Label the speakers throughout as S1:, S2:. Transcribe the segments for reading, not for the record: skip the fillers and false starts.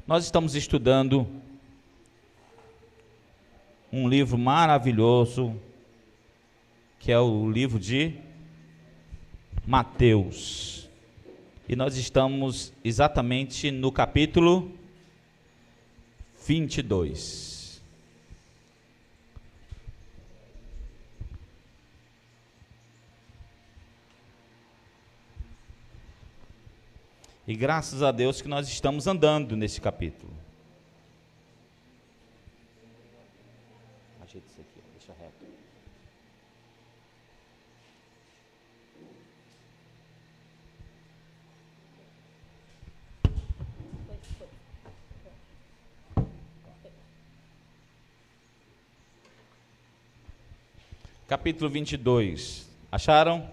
S1: Nós estamos estudando um livro maravilhoso, que é o livro de Mateus. E nós estamos exatamente no capítulo 22. E graças a Deus que nós estamos andando nesse capítulo. Ajeita isso aqui, deixa reto. Capítulo 22. Acharam?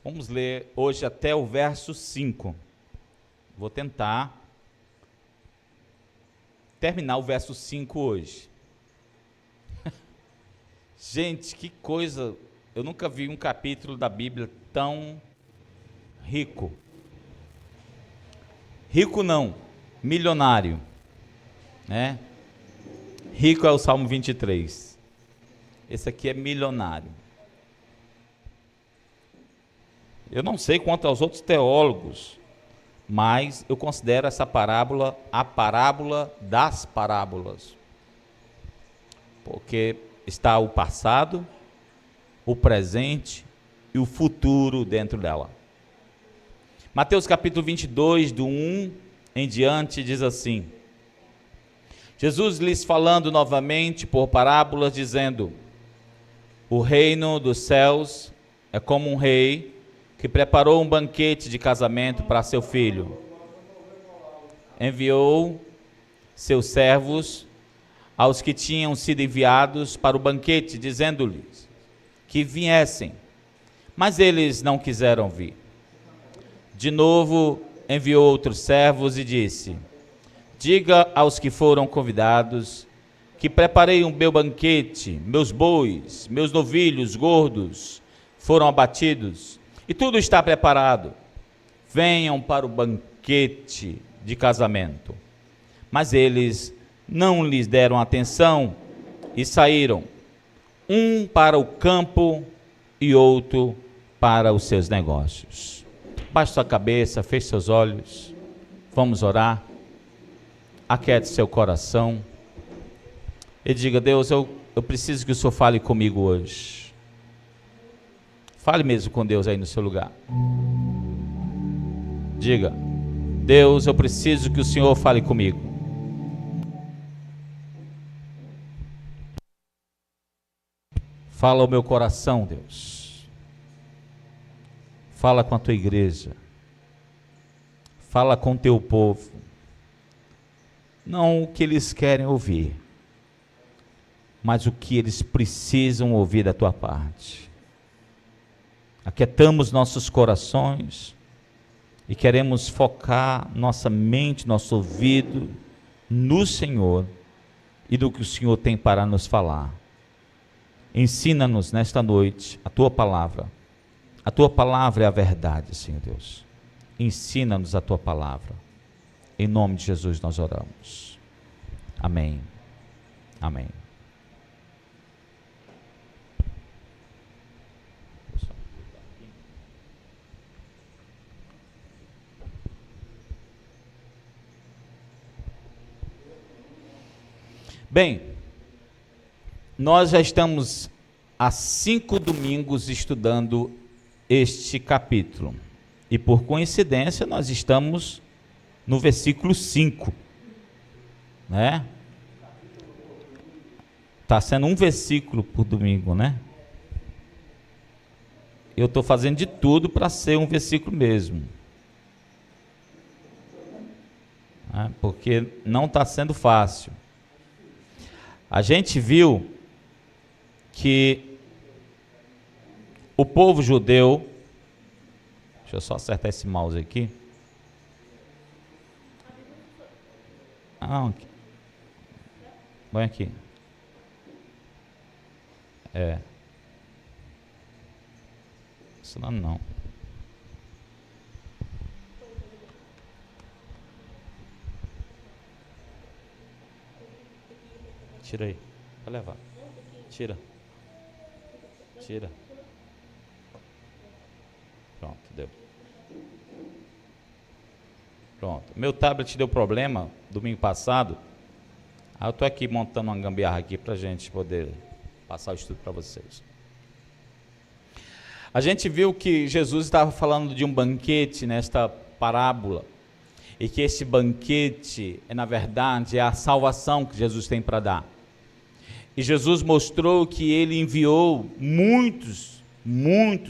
S1: Vamos ler hoje até o verso 5. Vou tentar terminar o verso 5 hoje. Gente, que coisa! Eu nunca vi um capítulo da Bíblia tão rico. Rico não, milionário, né? Rico é o Salmo 23. Esse aqui é milionário. Eu não sei quanto aos outros teólogos, mas eu considero essa parábola a parábola das parábolas. Porque está o passado, o presente e o futuro dentro dela. Mateus capítulo 22, do 1 em diante, diz assim: Jesus lhes falando novamente por parábolas, dizendo: o reino dos céus é como um rei que preparou um banquete de casamento para seu filho. Enviou seus servos aos que tinham sido enviados para o banquete, dizendo-lhes que viessem, mas eles não quiseram vir. De novo enviou outros servos e disse: diga aos que foram convidados que preparei um meu banquete, meus bois, meus novilhos gordos foram abatidos e tudo está preparado. Venham para o banquete de casamento. Mas eles não lhes deram atenção e saíram, um para o campo e outro para os seus negócios. Baixe sua cabeça, feche seus olhos, vamos orar. Aquiete seu coração e diga: Deus, eu preciso que o Senhor fale comigo hoje. Fale mesmo com Deus aí no seu lugar. Diga: Deus, eu preciso que o Senhor fale comigo. Fala ao meu coração, Deus. Fala com a tua igreja. Fala com o teu povo. Não o que eles querem ouvir, mas o que eles precisam ouvir da tua parte. Aquietamos nossos corações e queremos focar nossa mente, nosso ouvido no Senhor e do que o Senhor tem para nos falar. Ensina-nos nesta noite a tua palavra. A tua palavra é a verdade, Senhor Deus. Ensina-nos a tua palavra. Em nome de Jesus nós oramos. Amém. Amém. Bem, nós já estamos há 5 domingos estudando este capítulo. E por coincidência nós estamos no versículo 5, né? Está sendo um versículo por domingo, né? Eu estou fazendo de tudo para ser um versículo mesmo. Porque não está sendo fácil. A gente viu que o povo judeu, deixa eu só acertar esse mouse aqui. Põe aqui. Isso não. Tira aí. Vai levar. Tira. Pronto, deu. Pronto. Meu tablet deu problema domingo passado. Aí eu estou aqui montando uma gambiarra aqui para a gente poder passar o estudo para vocês. A gente viu que Jesus estava falando de um banquete nesta parábola. E que esse banquete, na verdade, é a salvação que Jesus tem para dar. E Jesus mostrou que ele enviou muitos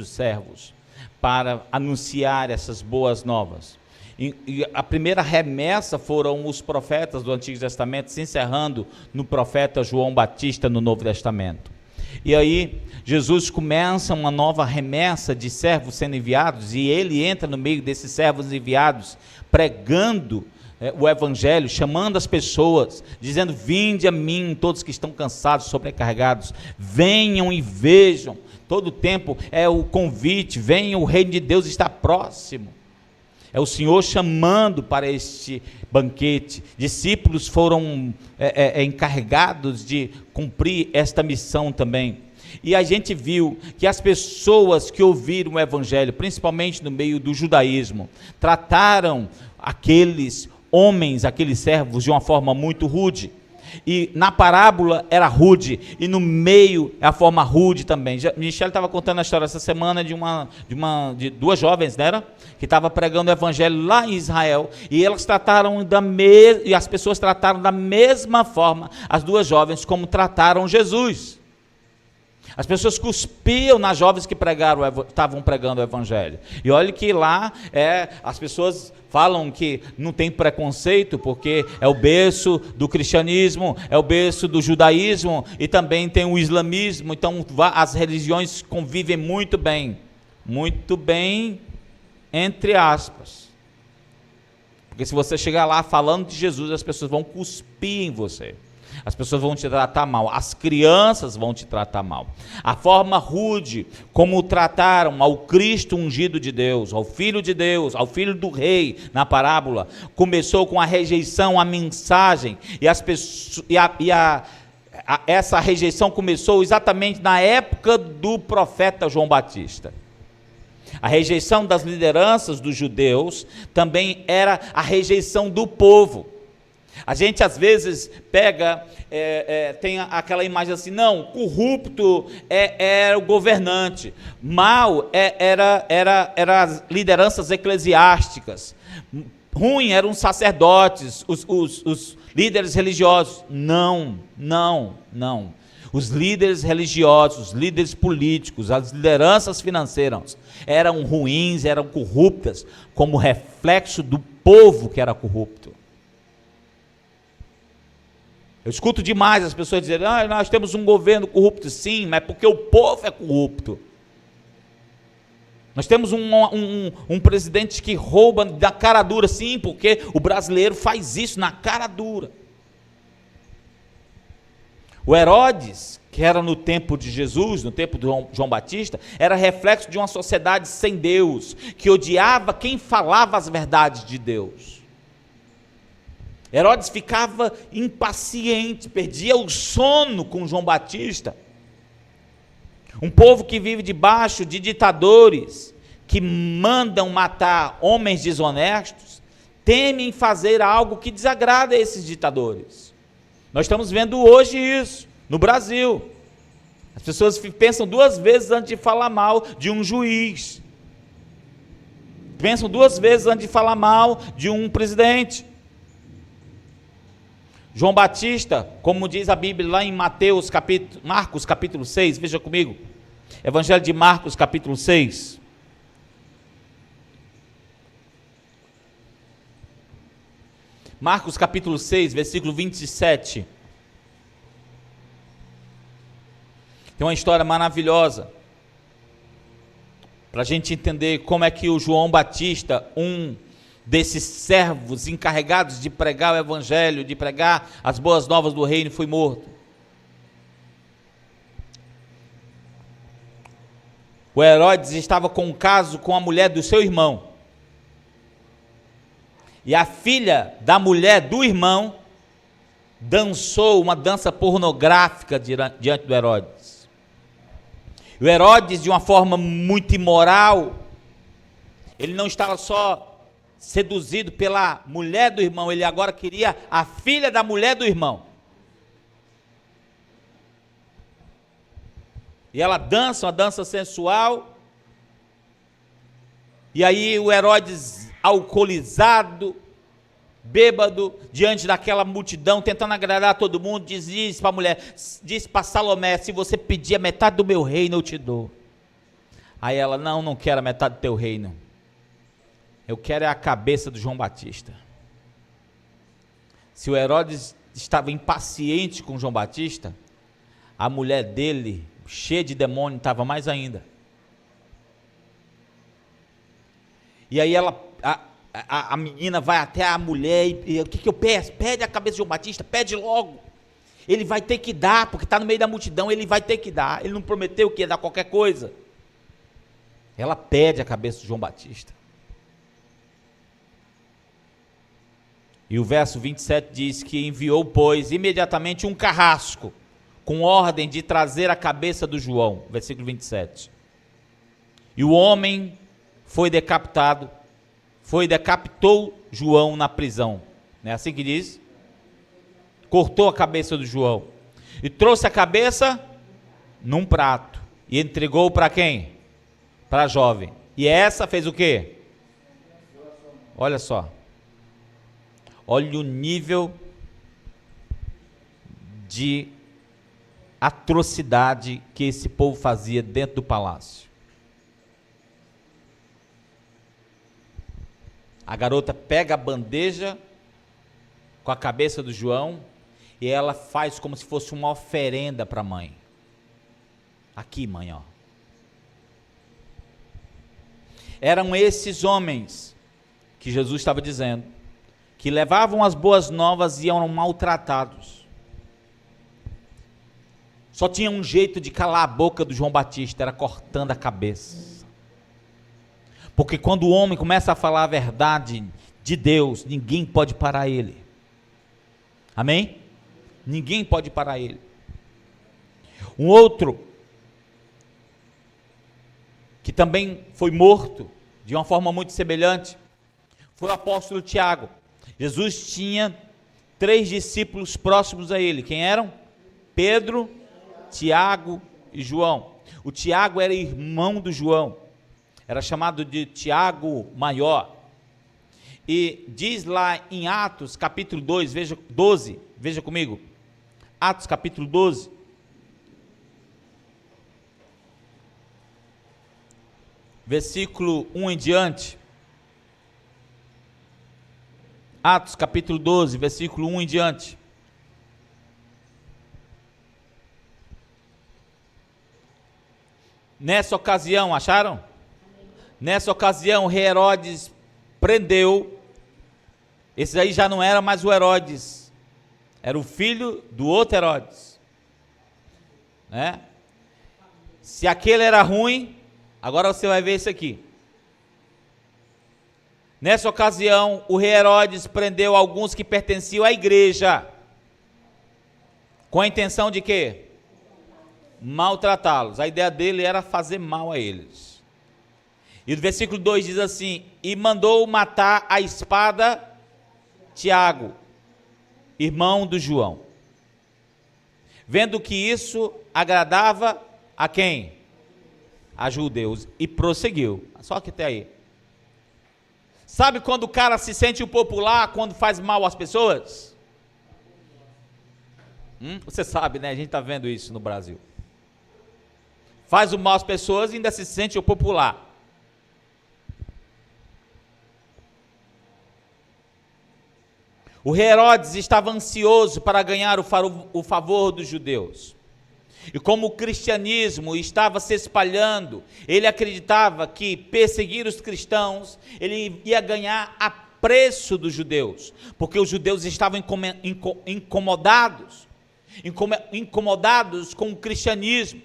S1: servos para anunciar essas boas novas. E a primeira remessa foram os profetas do Antigo Testamento, se encerrando no profeta João Batista no Novo Testamento. E aí Jesus começa uma nova remessa de servos sendo enviados, e ele entra no meio desses servos enviados, pregando o evangelho, chamando as pessoas, dizendo: vinde a mim todos que estão cansados, sobrecarregados, venham e vejam. Todo o tempo é o convite: venham, o reino de Deus está próximo. É o Senhor chamando para este banquete. Discípulos foram encarregados de cumprir esta missão também. E a gente viu que as pessoas que ouviram o evangelho, principalmente no meio do judaísmo, trataram aqueles homens, aqueles servos, de uma forma muito rude. E na parábola era rude, e no meio é a forma rude também. Michele estava contando a história essa semana de duas jovens, não era? Que estavam pregando o evangelho lá em Israel, e elas trataram e as pessoas trataram da mesma forma as duas jovens como trataram Jesus. As pessoas cuspiam nas jovens que estavam pregando o evangelho. E olha que lá as pessoas falam que não tem preconceito, porque é o berço do cristianismo, é o berço do judaísmo, e também tem o islamismo. Então as religiões convivem muito bem entre aspas. Porque se você chegar lá falando de Jesus, as pessoas vão cuspir em você. As pessoas vão te tratar mal, as crianças vão te tratar mal. A forma rude como trataram ao Cristo ungido de Deus, ao Filho de Deus, ao Filho do Rei, na parábola, começou com a rejeição à mensagem, e essa rejeição começou exatamente na época do profeta João Batista. A rejeição das lideranças dos judeus também era a rejeição do povo. A gente às vezes pega, tem aquela imagem assim: não, corrupto era o governante, mal era as lideranças eclesiásticas, ruim eram os sacerdotes, os líderes religiosos. Não. Os líderes religiosos, os líderes políticos, as lideranças financeiras eram ruins, eram corruptas, como reflexo do povo que era corrupto. Eu escuto demais as pessoas dizerem: nós temos um governo corrupto. Sim, mas porque o povo é corrupto. Nós temos um presidente que rouba na cara dura. Sim, porque o brasileiro faz isso na cara dura. O Herodes, que era no tempo de Jesus, no tempo de João Batista, era reflexo de uma sociedade sem Deus, que odiava quem falava as verdades de Deus. Herodes ficava impaciente, perdia o sono com João Batista. Um povo que vive debaixo de ditadores, que mandam matar homens desonestos, temem fazer algo que desagrada a esses ditadores. Nós estamos vendo hoje isso, no Brasil. As pessoas pensam duas vezes antes de falar mal de um juiz. Pensam duas vezes antes de falar mal de um presidente. João Batista, como diz a Bíblia lá em Marcos capítulo 6, veja comigo, Evangelho de Marcos capítulo 6, Marcos capítulo 6, versículo 27, tem uma história maravilhosa, para a gente entender como é que o João Batista, desses servos encarregados de pregar o evangelho, de pregar as boas novas do reino, foi morto. O Herodes estava com um caso com a mulher do seu irmão, e a filha da mulher do irmão dançou uma dança pornográfica diante do Herodes. O Herodes, de uma forma muito imoral, ele não estava só seduzido pela mulher do irmão, ele agora queria a filha da mulher do irmão. E ela dança, uma dança sensual. E aí o Herodes, alcoolizado, bêbado, diante daquela multidão, tentando agradar todo mundo, diz para a mulher, diz para Salomé: se você pedir a metade do meu reino, eu te dou. Aí ela: não quero a metade do teu reino, eu quero é a cabeça do João Batista. Se o Herodes estava impaciente com João Batista, a mulher dele, cheia de demônio, estava mais ainda. E aí a menina vai até a mulher e o que eu peço? Pede a cabeça de João Batista, pede logo. Ele vai ter que dar, porque está no meio da multidão, ele vai ter que dar. Ele não prometeu que ia dar qualquer coisa. Ela pede a cabeça de João Batista. E o verso 27 diz que enviou, pois, imediatamente um carrasco, com ordem de trazer a cabeça do João. Versículo 27. E o homem decapitou João na prisão. Não é assim que diz? Cortou a cabeça do João. E trouxe a cabeça num prato. E entregou para quem? Para a jovem. E essa fez o quê? Olha só. Olha o nível de atrocidade que esse povo fazia dentro do palácio. A garota pega a bandeja com a cabeça do João e ela faz como se fosse uma oferenda para a mãe. Aqui, mãe, ó. Eram esses homens que Jesus estava dizendo, que levavam as boas novas e eram maltratados. Só tinha um jeito de calar a boca do João Batista, era cortando a cabeça. Porque quando o homem começa a falar a verdade de Deus, ninguém pode parar ele. Amém? Ninguém pode parar ele. Um outro, que também foi morto, de uma forma muito semelhante, foi o apóstolo Tiago. Jesus tinha 3 discípulos próximos a ele. Quem eram? Pedro, Tiago e João. O Tiago era irmão do João. Era chamado de Tiago Maior. E diz lá em Atos capítulo 2, veja comigo. Atos capítulo 12. Versículo 1 em diante. Atos capítulo 12, versículo 1 em diante. Nessa ocasião, acharam? Nessa ocasião, Herodes prendeu. Esse aí já não era mais o Herodes, era o filho do outro Herodes, né? Se aquele era ruim, agora você vai ver isso aqui. Nessa ocasião, o rei Herodes prendeu alguns que pertenciam à igreja, com a intenção de quê? Maltratá-los. A ideia dele era fazer mal a eles. E o versículo 2 diz assim: e mandou matar a espada Tiago, irmão do João. Vendo que isso agradava a quem? A judeus. E prosseguiu. Só que até aí. Sabe quando o cara se sente popular, quando faz mal às pessoas? Você sabe, né? A gente está vendo isso no Brasil. Faz o mal às pessoas e ainda se sente o popular. O rei Herodes estava ansioso para ganhar o favor dos judeus. E como o cristianismo estava se espalhando, ele acreditava que perseguir os cristãos, ele ia ganhar apreço dos judeus, porque os judeus estavam incomodados com o cristianismo,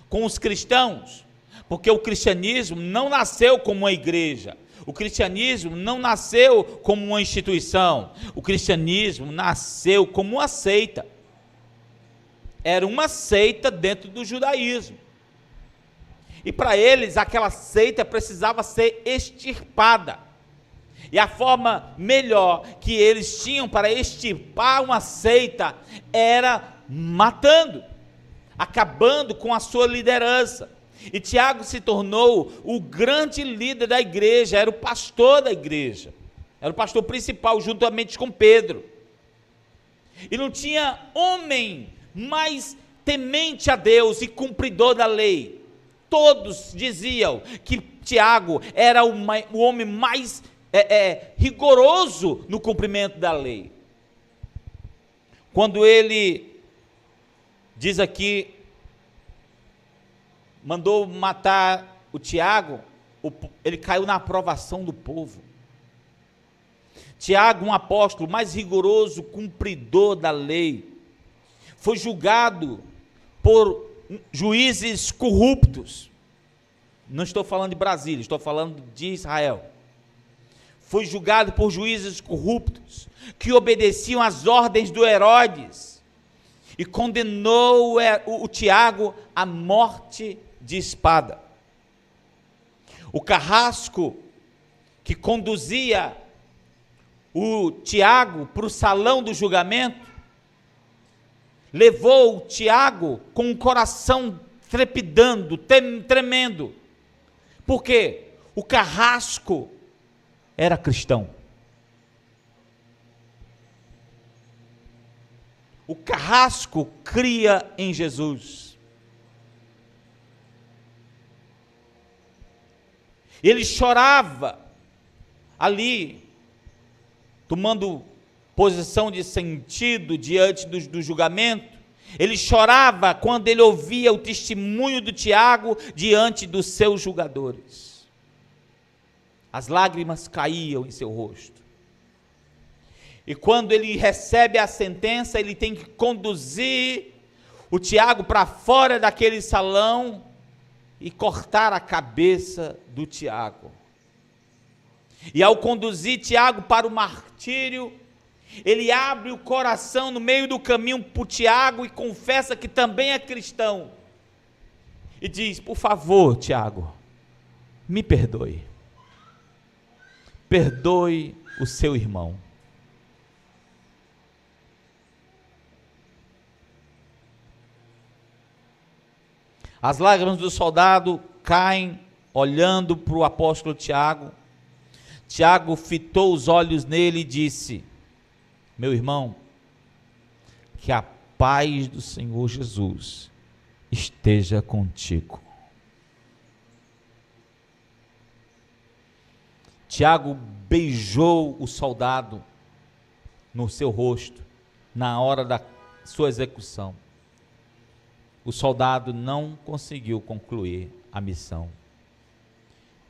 S1: com os cristãos, porque o cristianismo não nasceu como uma igreja. O cristianismo não nasceu como uma instituição, o cristianismo nasceu como uma seita. Era uma seita dentro do judaísmo. E para eles, aquela seita precisava ser extirpada. E a forma melhor que eles tinham para extirpar uma seita era matando, acabando com a sua liderança. E Tiago se tornou o grande líder da igreja, era o pastor da igreja, era o pastor principal, juntamente com Pedro. E não tinha homem mais temente a Deus e cumpridor da lei. Todos diziam que Tiago era o homem mais rigoroso no cumprimento da lei. Quando ele diz aqui, mandou matar o Tiago, ele caiu na aprovação do povo. Tiago, um apóstolo mais rigoroso, cumpridor da lei, foi julgado por juízes corruptos. Não estou falando de Brasília, estou falando de Israel. Foi julgado por juízes corruptos, que obedeciam às ordens do Herodes, e condenou o Tiago à morte de espada. O carrasco que conduzia o Tiago para o salão do julgamento, levou o Tiago com o coração trepidando, tremendo. Por quê? O carrasco era cristão. O carrasco cria em Jesus. Ele chorava ali, tomando posição de sentido diante do julgamento. Ele chorava quando ele ouvia o testemunho do Tiago diante dos seus julgadores. As lágrimas caíam em seu rosto. E quando ele recebe a sentença, ele tem que conduzir o Tiago para fora daquele salão e cortar a cabeça do Tiago. E ao conduzir Tiago para o martírio, ele abre o coração no meio do caminho para o Tiago e confessa que também é cristão. E diz: por favor, Tiago, me perdoe. Perdoe o seu irmão. As lágrimas do soldado caem olhando para o apóstolo Tiago. Tiago fitou os olhos nele e disse: meu irmão, que a paz do Senhor Jesus esteja contigo. Tiago beijou o soldado no seu rosto, na hora da sua execução. O soldado não conseguiu concluir a missão.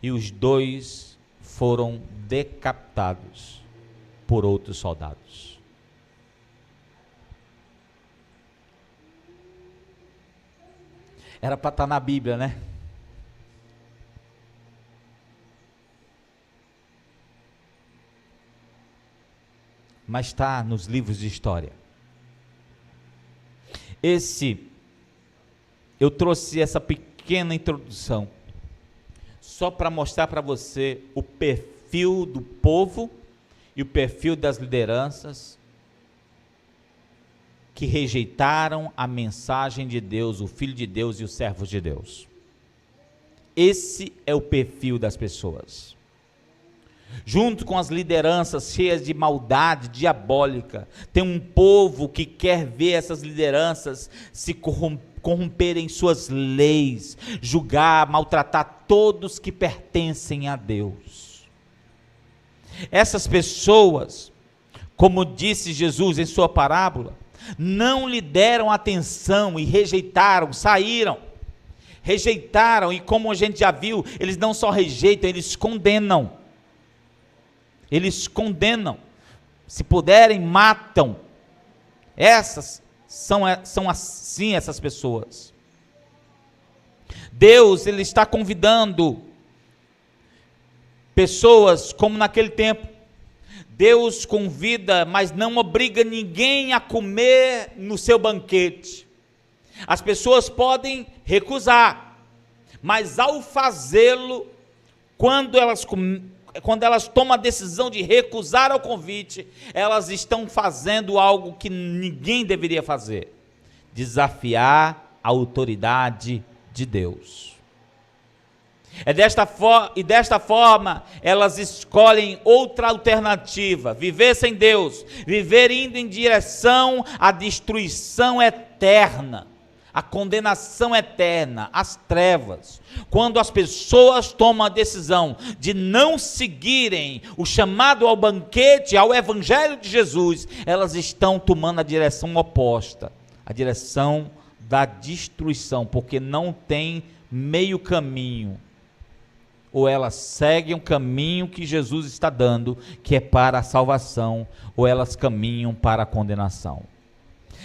S1: E os dois foram decapitados por outros soldados. Era para estar na Bíblia, né? Mas está nos livros de história. Eu trouxe essa pequena introdução só para mostrar para você o perfil do povo e o perfil das lideranças que rejeitaram a mensagem de Deus, o Filho de Deus e os servos de Deus. Esse é o perfil das pessoas. Junto com as lideranças cheias de maldade diabólica, tem um povo que quer ver essas lideranças se corromperem suas leis, julgar, maltratar todos que pertencem a Deus. Essas pessoas, como disse Jesus em sua parábola, não lhe deram atenção e rejeitaram, rejeitaram, e como a gente já viu, eles não só rejeitam, eles condenam. Eles condenam, se puderem, matam. Essas são assim essas pessoas. Deus, Ele está convidando Pessoas como naquele tempo, Deus convida, mas não obriga ninguém a comer no seu banquete. As pessoas podem recusar, mas ao fazê-lo, quando elas tomam a decisão de recusar ao convite, elas estão fazendo algo que ninguém deveria fazer: desafiar a autoridade de Deus. Desta forma, elas escolhem outra alternativa: viver sem Deus, viver indo em direção à destruição eterna, à condenação eterna, às trevas. Quando as pessoas tomam a decisão de não seguirem o chamado ao banquete, ao Evangelho de Jesus, elas estão tomando a direção oposta, a direção da destruição, porque não tem meio caminho. Ou elas seguem o caminho que Jesus está dando, que é para a salvação, ou elas caminham para a condenação.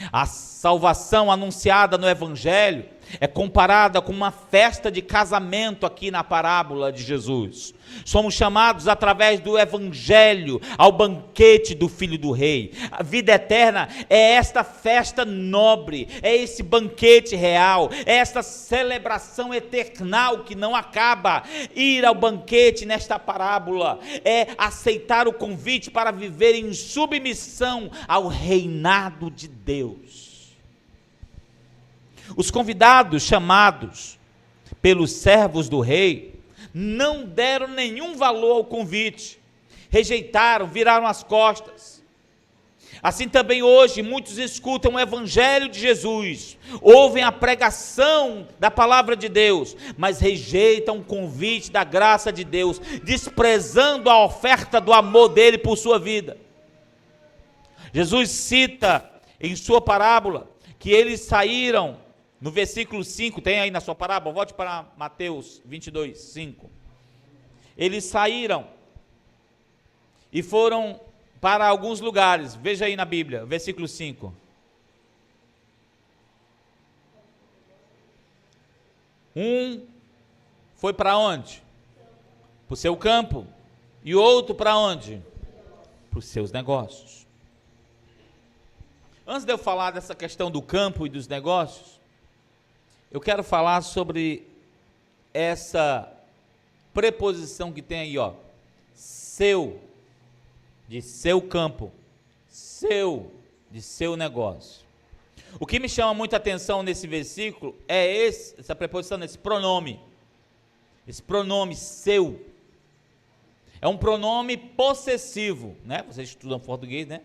S1: A salvação anunciada no Evangelho é comparada com uma festa de casamento aqui na parábola de Jesus. Somos chamados através do Evangelho ao banquete do Filho do Rei. A vida eterna é esta festa nobre, é esse banquete real, é esta celebração eternal que não acaba. Ir ao banquete nesta parábola é aceitar o convite para viver em submissão ao reinado de Deus. Os convidados chamados pelos servos do rei não deram nenhum valor ao convite, rejeitaram, viraram as costas. Assim também hoje muitos escutam o Evangelho de Jesus, ouvem a pregação da palavra de Deus, mas rejeitam o convite da graça de Deus, desprezando a oferta do amor dele por sua vida. Jesus cita em sua parábola que eles saíram. No versículo 5, tem aí na sua parábola, volte para Mateus 22, 5. Eles saíram e foram para alguns lugares. Veja aí na Bíblia, versículo 5. Um foi para onde? Para o seu campo. E outro para onde? Para os seus negócios. Antes de eu falar dessa questão do campo e dos negócios, eu quero falar sobre essa preposição que tem aí, ó, seu, de seu campo, seu, de seu negócio. O que me chama muita atenção nesse versículo é essa preposição, esse pronome seu. É um pronome possessivo, né? Vocês estudam português, né?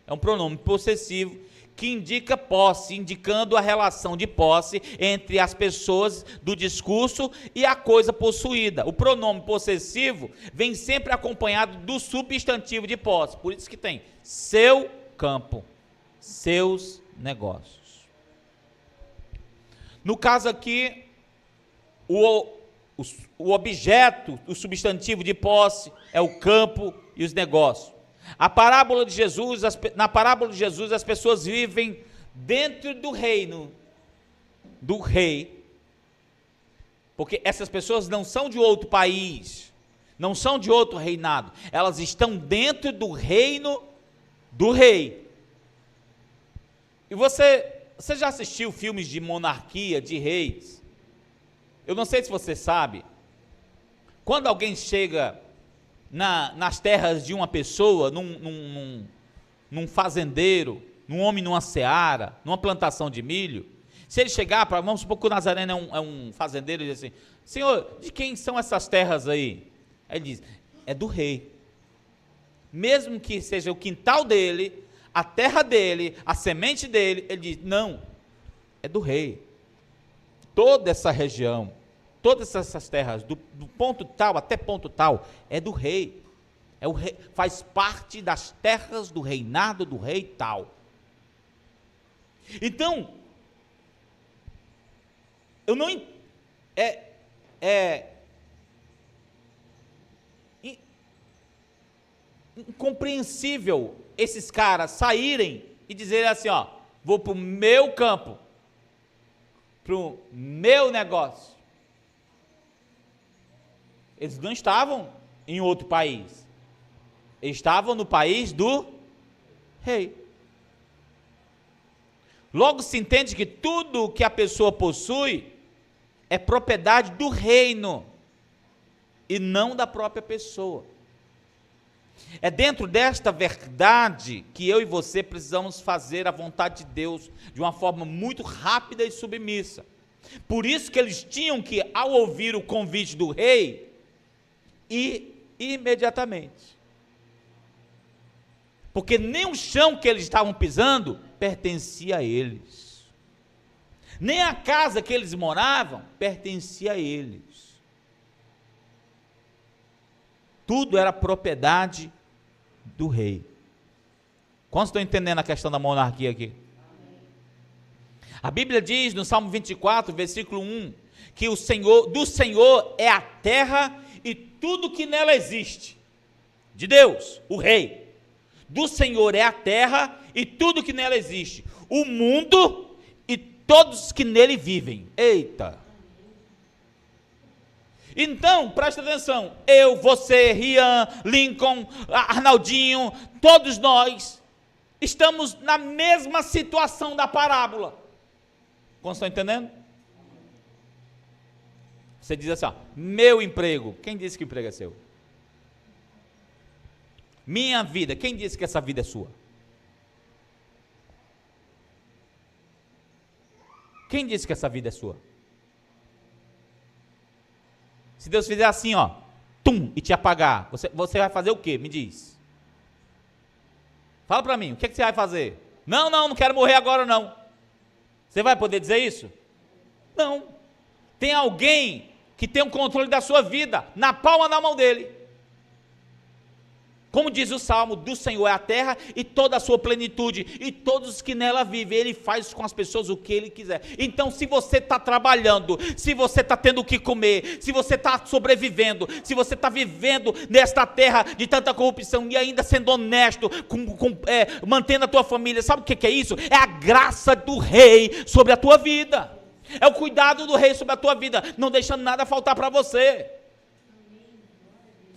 S1: É um pronome possessivo que indica posse, indicando a relação de posse entre as pessoas do discurso e a coisa possuída. O pronome possessivo vem sempre acompanhado do substantivo de posse, por isso que tem seu campo, seus negócios. No caso aqui, o objeto, o substantivo de posse é o campo e os negócios. Na parábola de Jesus, as pessoas vivem dentro do reino do rei, porque essas pessoas não são de outro país, não são de outro reinado, elas estão dentro do reino do rei. E você já assistiu filmes de monarquia, de reis? Eu não sei se você sabe, quando alguém chega nas terras de uma pessoa, num fazendeiro, num homem numa seara, numa plantação de milho, se ele chegar para, vamos supor que o Nazareno é um fazendeiro, e diz assim: Senhor, de quem são essas terras aí? Aí ele diz: é do rei. Mesmo que seja o quintal dele, a terra dele, a semente dele, ele diz: não, é do rei. Toda essa região, todas essas terras, do ponto tal até ponto tal, é do rei. É o rei, faz parte das terras do reinado do rei tal. Então, eu não incompreensível esses caras saírem e dizerem assim: ó, vou para o meu campo, para o meu negócio. Eles não estavam em outro país. Estavam no país do rei. Logo se entende que tudo que a pessoa possui é propriedade do reino e não da própria pessoa. É dentro desta verdade que eu e você precisamos fazer a vontade de Deus de uma forma muito rápida e submissa. Por isso que eles tinham que, ao ouvir o convite do rei, ir imediatamente. Porque nem o chão que eles estavam pisando pertencia a eles. Nem a casa que eles moravam pertencia a eles. Tudo era propriedade do rei. Quantos estão entendendo a questão da monarquia aqui? A Bíblia diz no Salmo 24, versículo 1, que do Senhor é a terra e tudo que nela existe. De Deus, o rei. Do Senhor é a terra e tudo que nela existe. O mundo e todos que nele vivem. Eita! Então, presta atenção, eu, você, Rian, Lincoln, Arnaldinho, todos nós estamos na mesma situação da parábola. Como estão entendendo? Você diz assim, ó, meu emprego, quem disse que o emprego é seu? Minha vida, quem disse que essa vida é sua? Quem disse que essa vida é sua? Se Deus fizer assim, ó, tum, e te apagar, você vai fazer o quê? Me diz. Fala para mim, o que você vai fazer? Não quero morrer agora não. Você vai poder dizer isso? Não. Tem alguém que tem o controle da sua vida, na palma da mão dele. Como diz o Salmo, do Senhor é a terra e toda a sua plenitude, e todos os que nela vivem, Ele faz com as pessoas o que Ele quiser. Então, se você está trabalhando, se você está tendo o que comer, se você está sobrevivendo, se você está vivendo nesta terra de tanta corrupção e ainda sendo honesto, mantendo a tua família, sabe o que é isso? É a graça do Rei sobre a tua vida. É o cuidado do Rei sobre a tua vida, não deixando nada faltar para você.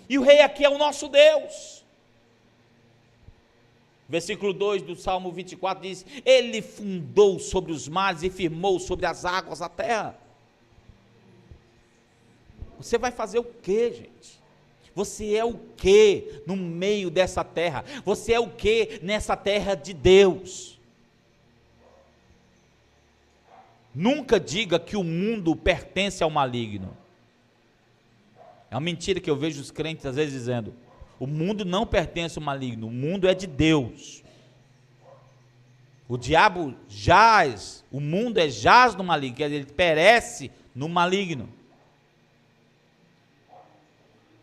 S1: E o Rei aqui é o nosso Deus. Versículo 2 do Salmo 24 diz, Ele fundou sobre os mares e firmou sobre as águas a terra. Você vai fazer o quê, gente? Você é o quê no meio dessa terra? Você é o quê nessa terra de Deus? Nunca diga que o mundo pertence ao maligno. É uma mentira que eu vejo os crentes às vezes dizendo, o mundo não pertence ao maligno, o mundo é de Deus. O diabo jaz, o mundo jaz no maligno, quer dizer, ele perece no maligno.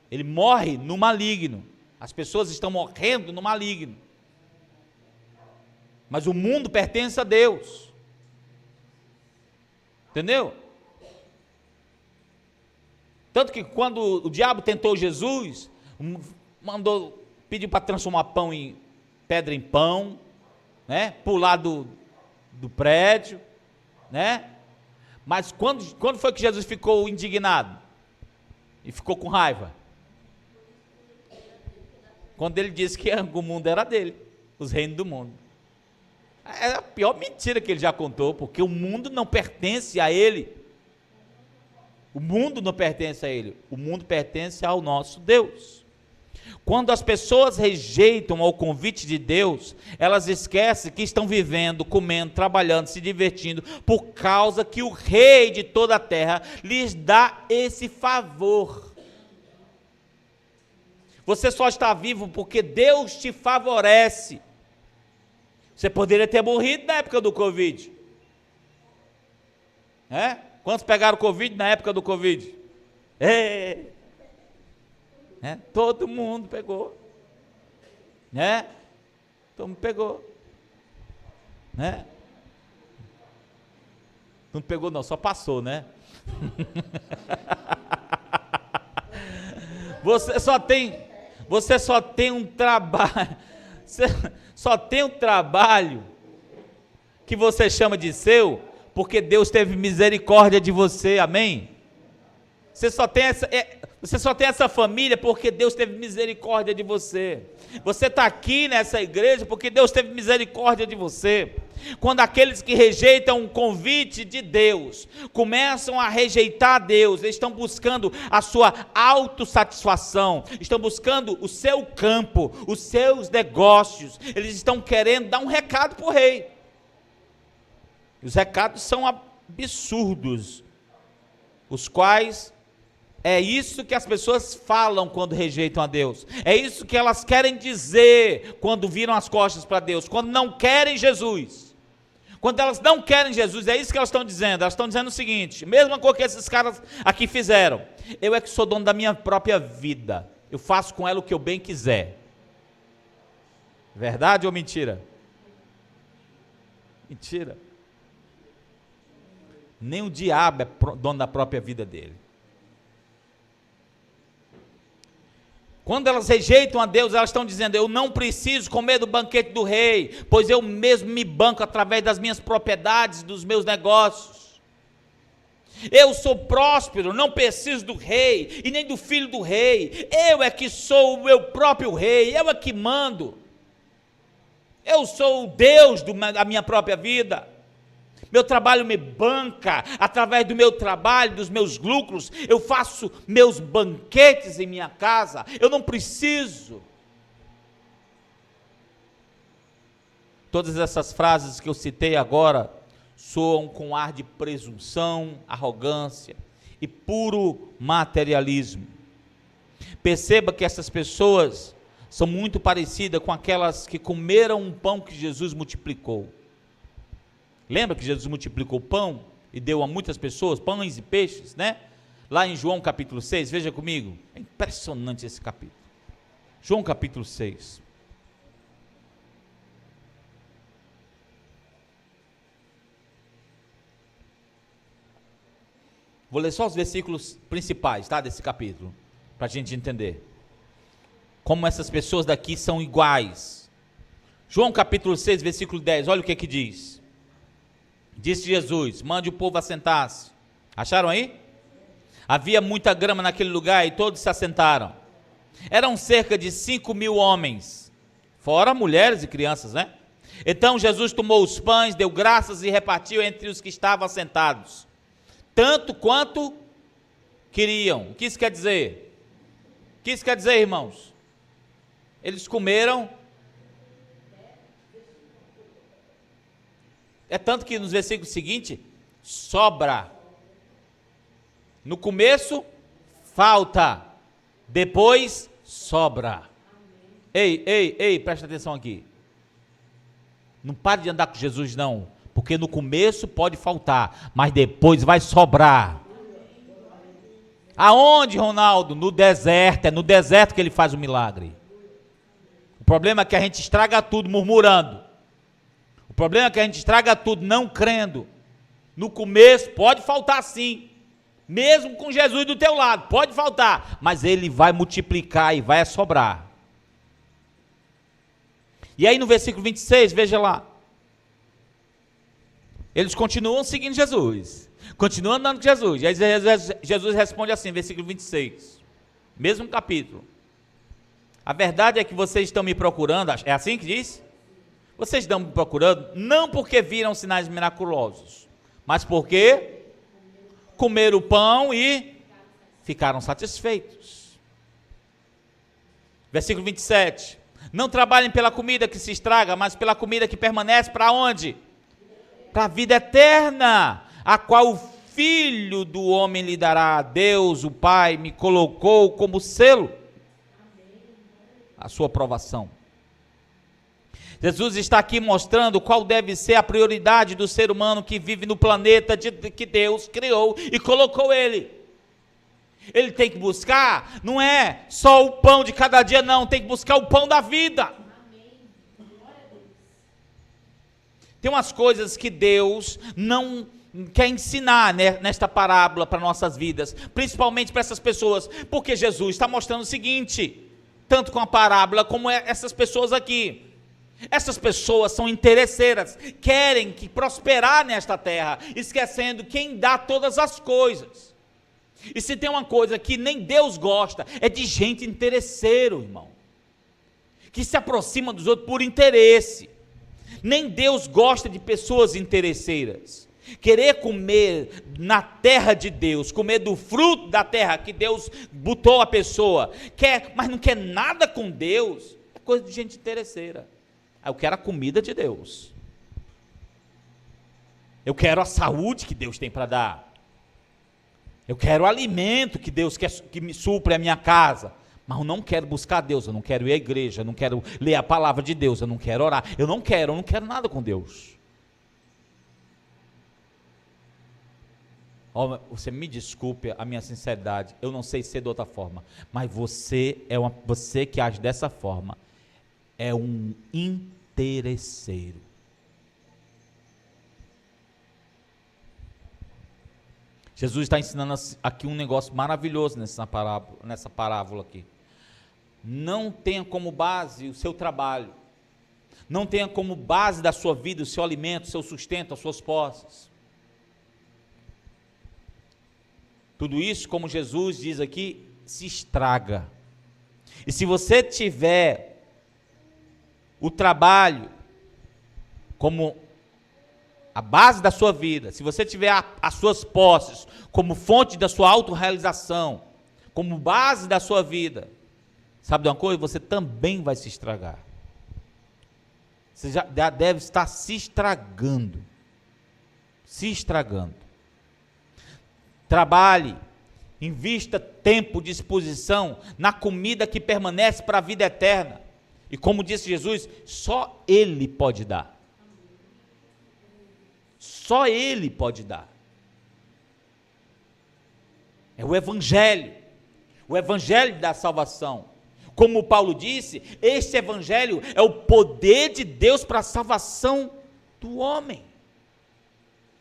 S1: Ele morre no maligno. As pessoas estão morrendo no maligno. Mas o mundo pertence a Deus. Entendeu? Tanto que quando o diabo tentou Jesus, pediu para transformar pão em pedra em pão, né? Pular do prédio, né? Mas quando foi que Jesus ficou indignado? E ficou com raiva? Quando ele disse que o mundo era dele, os reinos do mundo. É a pior mentira que ele já contou, porque o mundo não pertence a ele. O mundo não pertence a ele, o mundo pertence ao nosso Deus. Quando as pessoas rejeitam o convite de Deus, elas esquecem que estão vivendo, comendo, trabalhando, se divertindo, por causa que o Rei de toda a terra lhes dá esse favor. Você só está vivo porque Deus te favorece. Você poderia ter morrido na época do Covid. Quantos pegaram Covid na época do Covid? Todo mundo pegou. Todo mundo pegou. Não pegou não, só passou, né? Você só tem um trabalho. Só tem um trabalho que você chama de seu, porque Deus teve misericórdia de você, amém? Você só tem Você só tem essa família porque Deus teve misericórdia de você. Você está aqui nessa igreja porque Deus teve misericórdia de você. Quando aqueles que rejeitam o convite de Deus começam a rejeitar Deus, eles estão buscando a sua autossatisfação, estão buscando o seu campo, os seus negócios, eles estão querendo dar um recado para o rei. Os recados são absurdos, os quais é isso que as pessoas falam quando rejeitam a Deus, é isso que elas querem dizer quando viram as costas para Deus, quando não querem Jesus. Quando elas não querem Jesus, é isso que elas estão dizendo. Elas estão dizendo o seguinte: mesma coisa que esses caras aqui fizeram, eu é que sou dono da minha própria vida, eu faço com ela o que eu bem quiser. Verdade ou mentira? Mentira. Nem o diabo é dono da própria vida dele. Quando elas rejeitam a Deus, elas estão dizendo: eu não preciso comer do banquete do rei, pois eu mesmo me banco através das minhas propriedades, dos meus negócios. Eu sou próspero, não preciso do rei, e nem do filho do rei. Eu é que sou o meu próprio rei, eu é que mando. Eu sou o Deus da minha própria vida. Meu trabalho me banca, através do meu trabalho, dos meus lucros, eu faço meus banquetes em minha casa, eu não preciso. Todas essas frases que eu citei agora, soam com ar de presunção, arrogância e puro materialismo. Perceba que essas pessoas são muito parecidas com aquelas que comeram um pão que Jesus multiplicou. Lembra que Jesus multiplicou o pão e deu a muitas pessoas, pães e peixes, né? Lá em João capítulo 6, veja comigo, é impressionante esse capítulo. João capítulo 6. Vou ler só os versículos principais, tá, desse capítulo, para a gente entender como essas pessoas daqui são iguais. João capítulo 6, versículo 10, olha o que diz. Disse Jesus: mande o povo assentar-se. Acharam aí? Havia muita grama naquele lugar e todos se assentaram. Eram cerca de 5.000 homens, fora mulheres e crianças, né? Então Jesus tomou os pães, deu graças e repartiu entre os que estavam assentados, tanto quanto queriam. O que isso quer dizer? O que isso quer dizer, irmãos? Eles comeram. É tanto que nos versículos seguintes, sobra. No começo, falta. Depois, sobra. Ei, presta atenção aqui. Não pare de andar com Jesus não, porque no começo pode faltar, mas depois vai sobrar. Aonde, Ronaldo? No deserto, é no deserto que ele faz o milagre. O problema é que a gente estraga tudo murmurando. O problema é que a gente estraga tudo não crendo. No começo pode faltar sim, mesmo com Jesus do teu lado, pode faltar, mas ele vai multiplicar e vai sobrar. E aí no versículo 26, veja lá, eles continuam seguindo Jesus, continuam andando com Jesus, e aí Jesus responde assim, versículo 26, mesmo capítulo: a verdade é que vocês estão me procurando, é assim que diz? Vocês estão me procurando, não porque viram sinais miraculosos, mas porque comeram o pão e ficaram satisfeitos. Versículo 27, não trabalhem pela comida que se estraga, mas pela comida que permanece para onde? Para a vida eterna, a qual o Filho do Homem lhe dará. Deus, o Pai, me colocou como selo, a sua aprovação. Jesus está aqui mostrando qual deve ser a prioridade do ser humano que vive no planeta que Deus criou e colocou ele. Ele tem que buscar, não é só o pão de cada dia, não, tem que buscar o pão da vida. Tem umas coisas que Deus não quer ensinar, né, nesta parábola para nossas vidas, principalmente para essas pessoas, porque Jesus está mostrando o seguinte, tanto com a parábola como essas pessoas aqui. Essas pessoas são interesseiras, querem prosperar nesta terra, esquecendo quem dá todas as coisas. E se tem uma coisa que nem Deus gosta, é de gente interesseiro, irmão, que se aproxima dos outros por interesse. Nem Deus gosta de pessoas interesseiras. Querer comer na terra de Deus, comer do fruto da terra que Deus botou a pessoa, quer, mas não quer nada com Deus, é coisa de gente interesseira. Eu quero a comida de Deus, eu quero a saúde que Deus tem para dar, eu quero o alimento que Deus quer que me supre a minha casa, mas eu não quero buscar Deus, eu não quero ir à igreja, eu não quero ler a palavra de Deus, eu não quero orar, eu não quero nada com Deus. Oh, você me desculpe a minha sinceridade, eu não sei ser de outra forma, mas você que age dessa forma é um interesseiro. Jesus está ensinando aqui um negócio maravilhoso nessa parábola aqui. Não tenha como base o seu trabalho, não tenha como base da sua vida o seu alimento, o seu sustento, as suas posses. Tudo isso, como Jesus diz aqui, se estraga. E se você tiver o trabalho como a base da sua vida, se você tiver as suas posses como fonte da sua autorrealização, como base da sua vida, sabe de uma coisa? Você também vai se estragar. Você já deve estar se estragando. Se estragando. Trabalhe, invista tempo, disposição na comida que permanece para a vida eterna. E como disse Jesus, só Ele pode dar. Só Ele pode dar. É o Evangelho da salvação. Como Paulo disse, este Evangelho é o poder de Deus para a salvação do homem.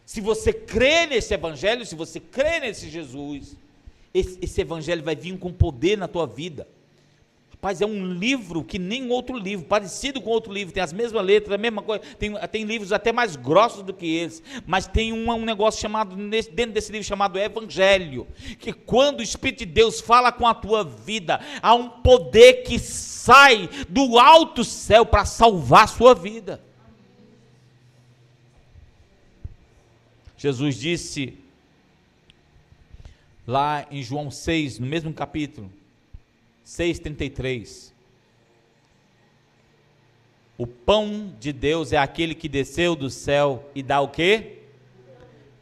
S1: Se você crê nesse Evangelho, se você crê nesse Jesus, esse Evangelho vai vir com poder na tua vida. Rapaz, é um livro que nem outro livro, parecido com outro livro, tem as mesmas letras, a mesma coisa, tem livros até mais grossos do que eles, mas tem um negócio chamado, dentro desse livro chamado Evangelho, que quando o Espírito de Deus fala com a tua vida, há um poder que sai do alto céu para salvar a sua vida. Jesus disse lá em João 6, no mesmo capítulo, 6,33, o pão de Deus é aquele que desceu do céu e dá o quê?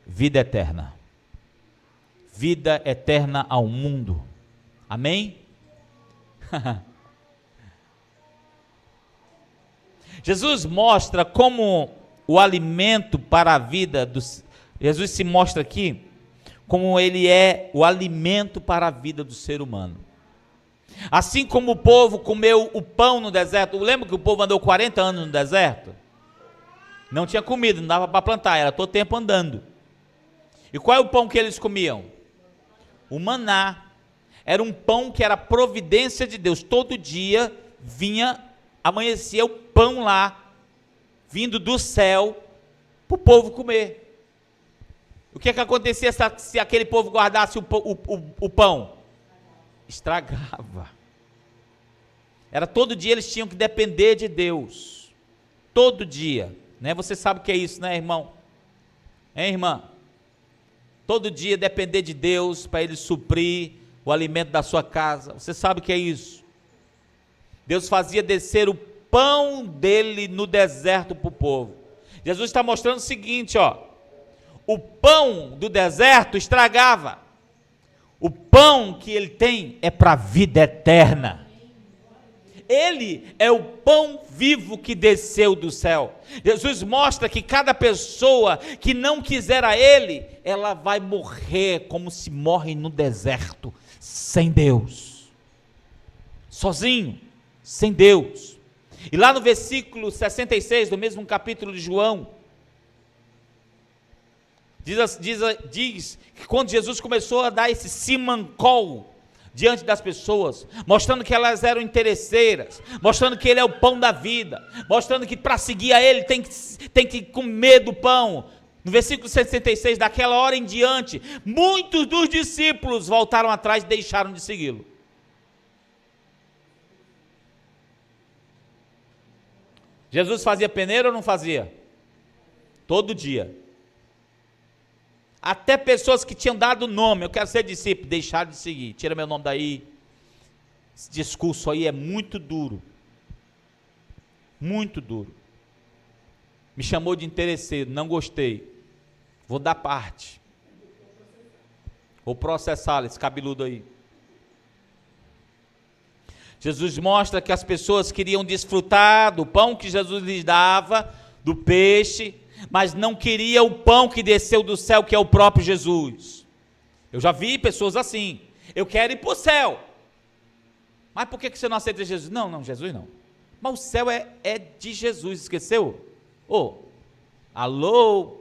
S1: Vida eterna. Vida eterna ao mundo. Amém? Jesus mostra como o alimento para a vida dos... Jesus se mostra aqui como ele é o alimento para a vida do ser humano. Assim como o povo comeu o pão no deserto, lembra que o povo andou 40 anos no deserto? Não tinha comida, não dava para plantar, era todo tempo andando. E qual é o pão que eles comiam? O maná. Era um pão que era providência de Deus, todo dia vinha, amanhecia o pão lá, vindo do céu, para o povo comer. O que acontecia se aquele povo guardasse o pão? Estragava. Era todo dia eles tinham que depender de Deus. Todo dia. Né? Você sabe o que é isso, né, irmão? Hein, irmã? Todo dia depender de Deus para Ele suprir o alimento da sua casa. Você sabe o que é isso? Deus fazia descer o pão dele no deserto para o povo. Jesus está mostrando o seguinte, ó. O pão do deserto estragava. O pão que ele tem é para a vida eterna. Ele é o pão vivo que desceu do céu. Jesus mostra que cada pessoa que não quiser a Ele, ela vai morrer como se morre no deserto, sem Deus. Sozinho, sem Deus. E lá no versículo 66 do mesmo capítulo de João, diz que quando Jesus começou a dar esse simancol diante das pessoas, mostrando que elas eram interesseiras, mostrando que Ele é o pão da vida, mostrando que para seguir a Ele tem que comer do pão. No versículo 66, daquela hora em diante, muitos dos discípulos voltaram atrás e deixaram de segui-lo. Jesus fazia peneira ou não fazia? Todo dia. Até pessoas que tinham dado nome, eu quero ser discípulo, deixaram de seguir. Tira meu nome daí. Esse discurso aí é muito duro. Muito duro. Me chamou de interesseiro, não gostei. Vou dar parte. Vou processá-lo, esse cabeludo aí. Jesus mostra que as pessoas queriam desfrutar do pão que Jesus lhes dava, do peixe, mas não queria o pão que desceu do céu, que é o próprio Jesus. Eu já vi pessoas assim. Eu quero ir para o céu. Mas por que você não aceita Jesus? Não, Jesus não. Mas o céu é de Jesus, esqueceu? Alô?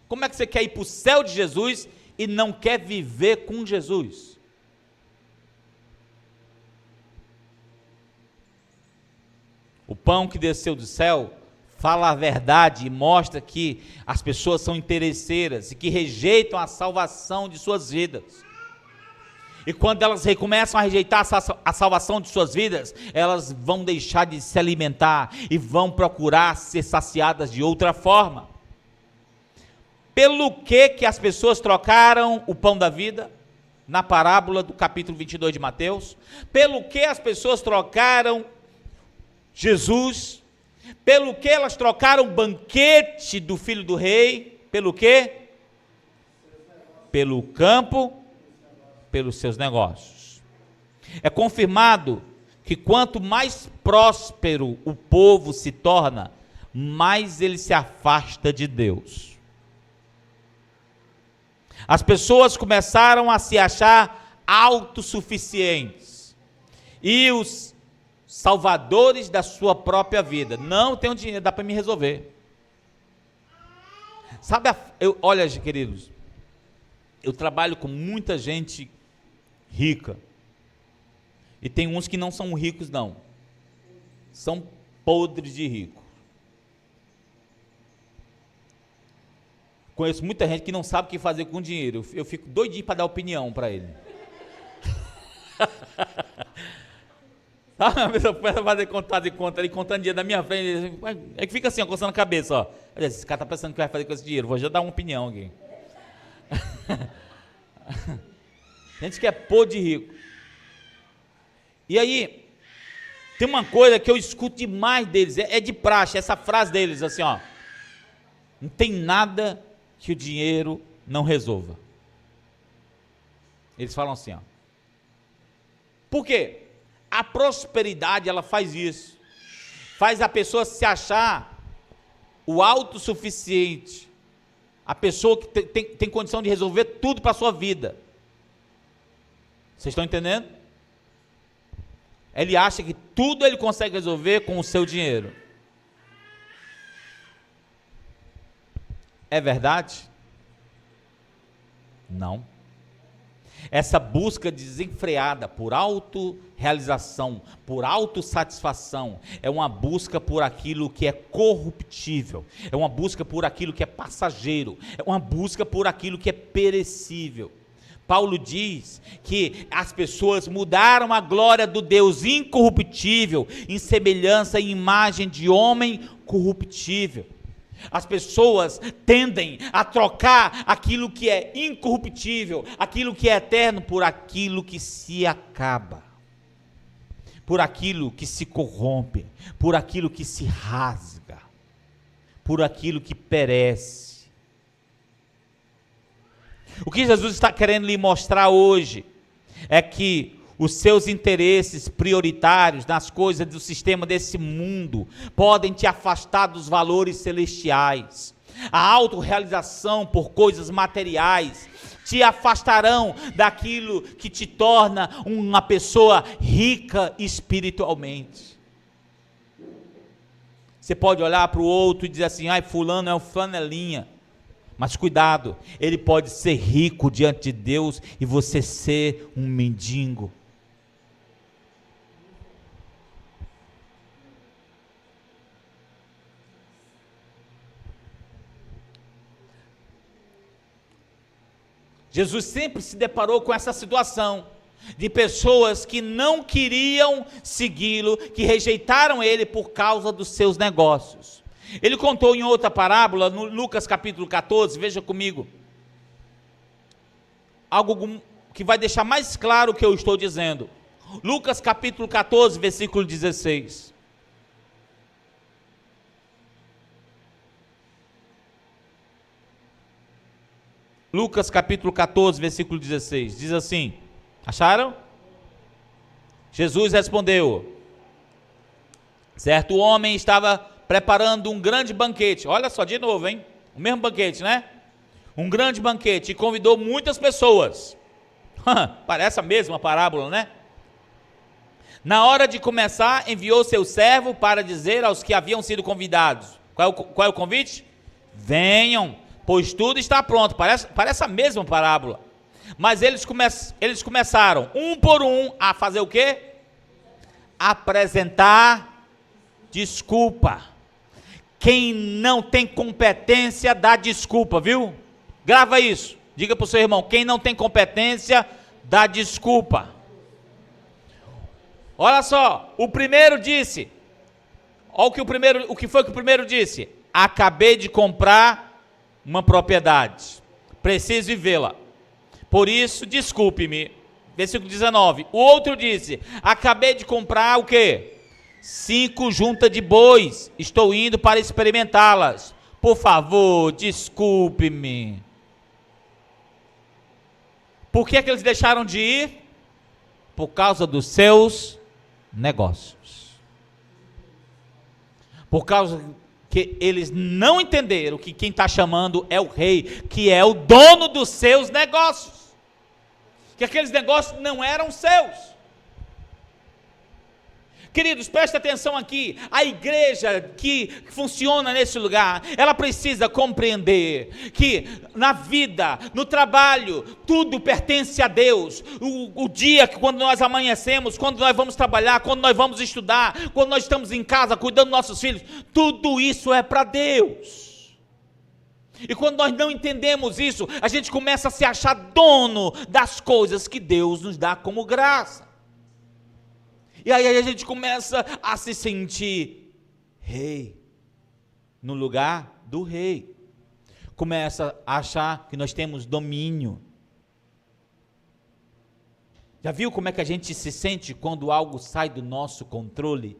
S1: Como é que você quer ir para o céu de Jesus e não quer viver com Jesus? O pão que desceu do céu fala a verdade e mostra que as pessoas são interesseiras e que rejeitam a salvação de suas vidas. E quando elas começam a rejeitar a salvação de suas vidas, elas vão deixar de se alimentar e vão procurar ser saciadas de outra forma. Pelo que as pessoas trocaram o pão da vida? Na parábola do capítulo 22 de Mateus. Pelo que as pessoas trocaram Jesus? Pelo que elas trocaram o banquete do filho do rei? Pelo quê? Pelo campo, pelos seus negócios. É confirmado que quanto mais próspero o povo se torna, mais ele se afasta de Deus. As pessoas começaram a se achar autossuficientes e os salvadores da sua própria vida. Não tenho dinheiro, dá para me resolver. Sabe, olha, queridos, eu trabalho com muita gente rica. E tem uns que não são ricos, não. São podres de rico. Conheço muita gente que não sabe o que fazer com dinheiro. Eu fico doidinho para dar opinião para ele. A pessoa começa a fazer conta, ele contando dinheiro na minha frente, é que fica assim, ó, coçando a cabeça, ó. Esse cara está pensando o que vai fazer com esse dinheiro, vou já dar uma opinião aqui. Gente que é podre de rico. E aí, tem uma coisa que eu escuto demais deles, é de praxe, essa frase deles, assim, ó. Não tem nada que o dinheiro não resolva. Eles falam assim, ó. Por quê? A prosperidade, ela faz isso. Faz a pessoa se achar o autossuficiente. A pessoa que tem condição de resolver tudo para a sua vida. Vocês estão entendendo? Ele acha que tudo ele consegue resolver com o seu dinheiro. É verdade? Não. Essa busca desenfreada por autorrealização, por autossatisfação, é uma busca por aquilo que é corruptível, é uma busca por aquilo que é passageiro, é uma busca por aquilo que é perecível. Paulo diz que as pessoas mudaram a glória do Deus incorruptível em semelhança e imagem de homem corruptível. As pessoas tendem a trocar aquilo que é incorruptível, aquilo que é eterno, por aquilo que se acaba, por aquilo que se corrompe, por aquilo que se rasga, por aquilo que perece. O que Jesus está querendo lhe mostrar hoje é que os seus interesses prioritários nas coisas do sistema desse mundo podem te afastar dos valores celestiais. A autorrealização por coisas materiais te afastarão daquilo que te torna uma pessoa rica espiritualmente. Você pode olhar para o outro e dizer assim, ai, fulano é um flanelinha. Mas cuidado, ele pode ser rico diante de Deus e você ser um mendigo. Jesus sempre se deparou com essa situação de pessoas que não queriam segui-lo, que rejeitaram ele por causa dos seus negócios. Ele contou em outra parábola, no Lucas capítulo 14, veja comigo, algo que vai deixar mais claro o que eu estou dizendo. Lucas capítulo 14, versículo 16. Lucas capítulo 14, versículo 16, diz assim, acharam? Jesus respondeu, certo homem estava preparando um grande banquete, olha só de novo, hein? O mesmo banquete, né? Um grande banquete, e convidou muitas pessoas. Parece a mesma parábola, né? Na hora de começar, enviou seu servo para dizer aos que haviam sido convidados, qual é o convite? Venham, pois tudo está pronto. Parece a mesma parábola. Mas eles começaram, um por um, a fazer o quê? Apresentar desculpa. Quem não tem competência, dá desculpa, viu? Grava isso. Diga para o seu irmão, quem não tem competência, dá desculpa. Olha só, o primeiro disse, olha o que foi que o primeiro disse? Acabei de comprar uma propriedade, preciso vivê-la, por isso desculpe-me. Versículo 19, o outro disse, acabei de comprar o quê? 5 juntas de bois, estou indo para experimentá-las, por favor, desculpe-me. Por que eles deixaram de ir? Por causa dos seus negócios. Por causa que eles não entenderam que quem está chamando é o rei, que é o dono dos seus negócios. Que aqueles negócios não eram seus. Queridos, preste atenção aqui, a igreja que funciona nesse lugar, ela precisa compreender que na vida, no trabalho, tudo pertence a Deus. O dia que quando nós amanhecemos, quando nós vamos trabalhar, quando nós vamos estudar, quando nós estamos em casa cuidando dos nossos filhos, tudo isso é para Deus. E quando nós não entendemos isso, a gente começa a se achar dono das coisas que Deus nos dá como graça. E aí a gente começa a se sentir rei, no lugar do rei. Começa a achar que nós temos domínio. Já viu como é que a gente se sente quando algo sai do nosso controle?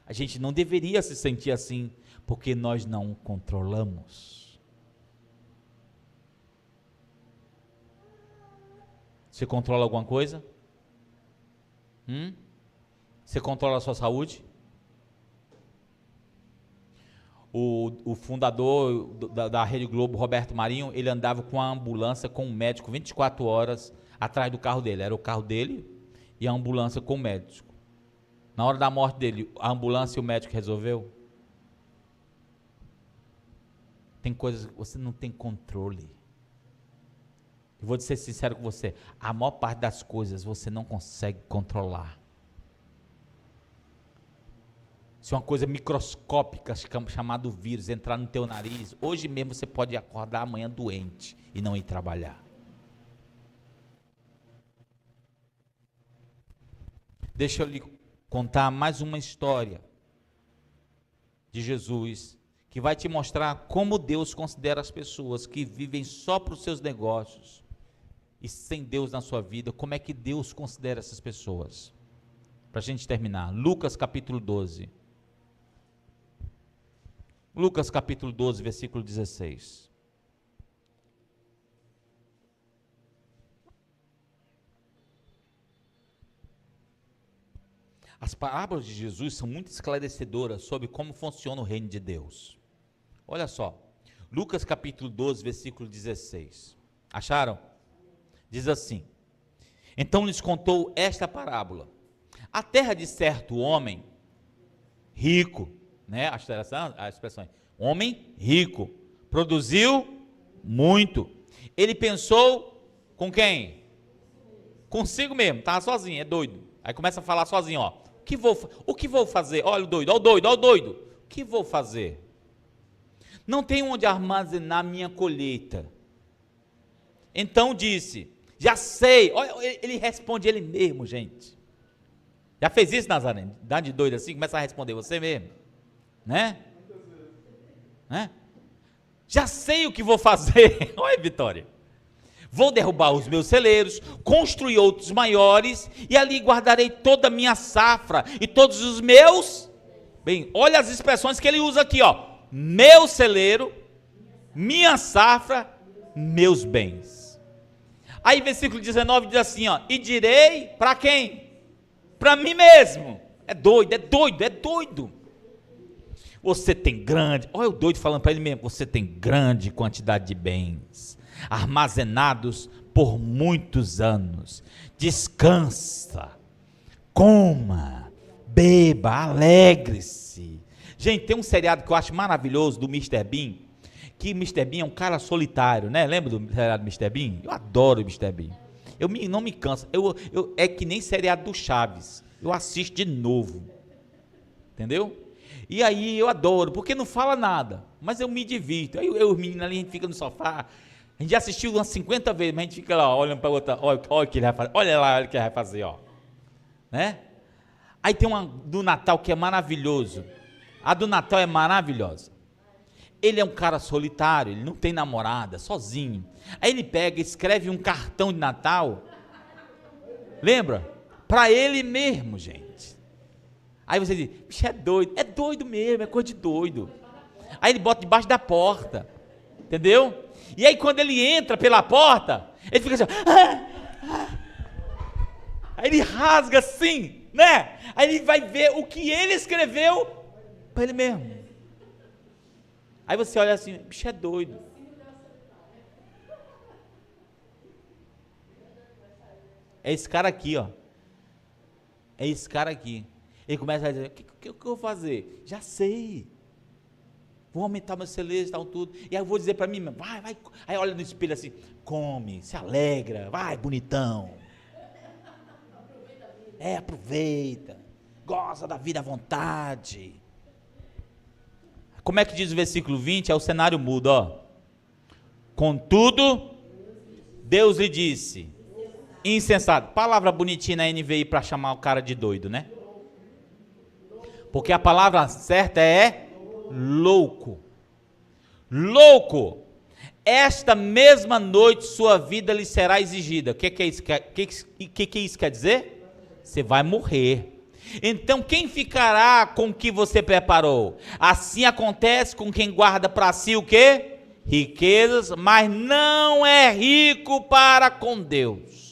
S1: A gente não deveria se sentir assim, porque nós não controlamos. Você controla alguma coisa? Você controla a sua saúde? O fundador da Rede Globo, Roberto Marinho, ele andava com a ambulância, com um médico 24 horas atrás do carro dele. Era o carro dele e a ambulância com o médico. Na hora da morte dele, a ambulância e o médico resolveu? Tem coisas que você não tem controle. Eu vou ser sincero com você, a maior parte das coisas você não consegue controlar. Se uma coisa microscópica chamada vírus entrar no teu nariz, hoje mesmo você pode acordar amanhã doente e não ir trabalhar. Deixa eu lhe contar mais uma história de Jesus, que vai te mostrar como Deus considera as pessoas que vivem só para os seus negócios e sem Deus na sua vida, como é que Deus considera essas pessoas. Para a gente terminar, Lucas capítulo 12. Lucas capítulo 12, versículo 16. As parábolas de Jesus são muito esclarecedoras sobre como funciona o reino de Deus. Olha só, Lucas capítulo 12, versículo 16. Acharam? Diz assim: então lhes contou esta parábola. A terra de certo homem rico, né? A expressão, homem rico, produziu muito. Ele pensou com quem? Consigo mesmo, estava sozinho, é doido. Aí começa a falar sozinho, ó. O que vou fazer? Olha o doido, olha o doido. O que vou fazer? Não tenho onde armazenar minha colheita. Então disse: já sei. Olha, ele responde ele mesmo, gente. Já fez isso, Nazareno? Dá de doido assim, começa a responder você mesmo, né? Já sei o que vou fazer. Olha, Vitória. Vou derrubar os meus celeiros, construir outros maiores, e ali guardarei toda a minha safra e todos os meus. Bem, olha as expressões que ele usa aqui, ó. Meu celeiro, minha safra, meus bens. Aí versículo 19 diz assim, ó: e direi para quem? Para mim mesmo. É doido, é doido, é doido. Você tem grande, olha o doido falando para ele mesmo, você tem grande quantidade de bens, armazenados por muitos anos. Descansa, coma, beba, alegre-se. Gente, tem um seriado que eu acho maravilhoso do Mr. Bean, que Mr. Bean é um cara solitário, né? Lembra do seriado Mr. Bean? Eu adoro o Mr. Bean. Não me canso. É que nem seriado do Chaves. Eu assisto de novo. Entendeu? E aí eu adoro, porque não fala nada, mas eu me divirto. Aí os meninos ali, a gente fica no sofá, a gente já assistiu umas 50 vezes, mas a gente fica lá olhando para outra, olha o que ele vai fazer, olha lá o que ele vai fazer, ó. Né? Aí tem uma do Natal que é maravilhoso. A do Natal é maravilhosa. Ele é um cara solitário, ele não tem namorada, sozinho. Aí ele pega, escreve um cartão de Natal, lembra? Para ele mesmo, gente. Aí você diz, bicho, é doido mesmo, é coisa de doido. Aí ele bota debaixo da porta, entendeu? E aí quando ele entra pela porta, ele fica assim, aí ele rasga assim, né? Aí ele vai ver o que ele escreveu para ele mesmo. Aí você olha assim, bicho, é doido. É esse cara aqui, ó. É esse cara aqui. Ele começa a dizer, o que eu vou fazer? Já sei. Vou aumentar meus celeiros e tal, tudo. E aí eu vou dizer para mim, vai. Aí olha no espelho assim, come, se alegra, vai, bonitão. Aproveita. Goza da vida à vontade. Como é que diz o versículo 20? É o cenário mudo, ó. Contudo, Deus lhe disse, insensato. Palavra bonitinha na NVI para chamar o cara de doido, né? Porque a palavra certa é louco. Louco. Esta mesma noite sua vida lhe será exigida. O que isso quer dizer? Você vai morrer. Então quem ficará com o que você preparou? Assim acontece com quem guarda para si o quê? Riquezas, mas não é rico para com Deus.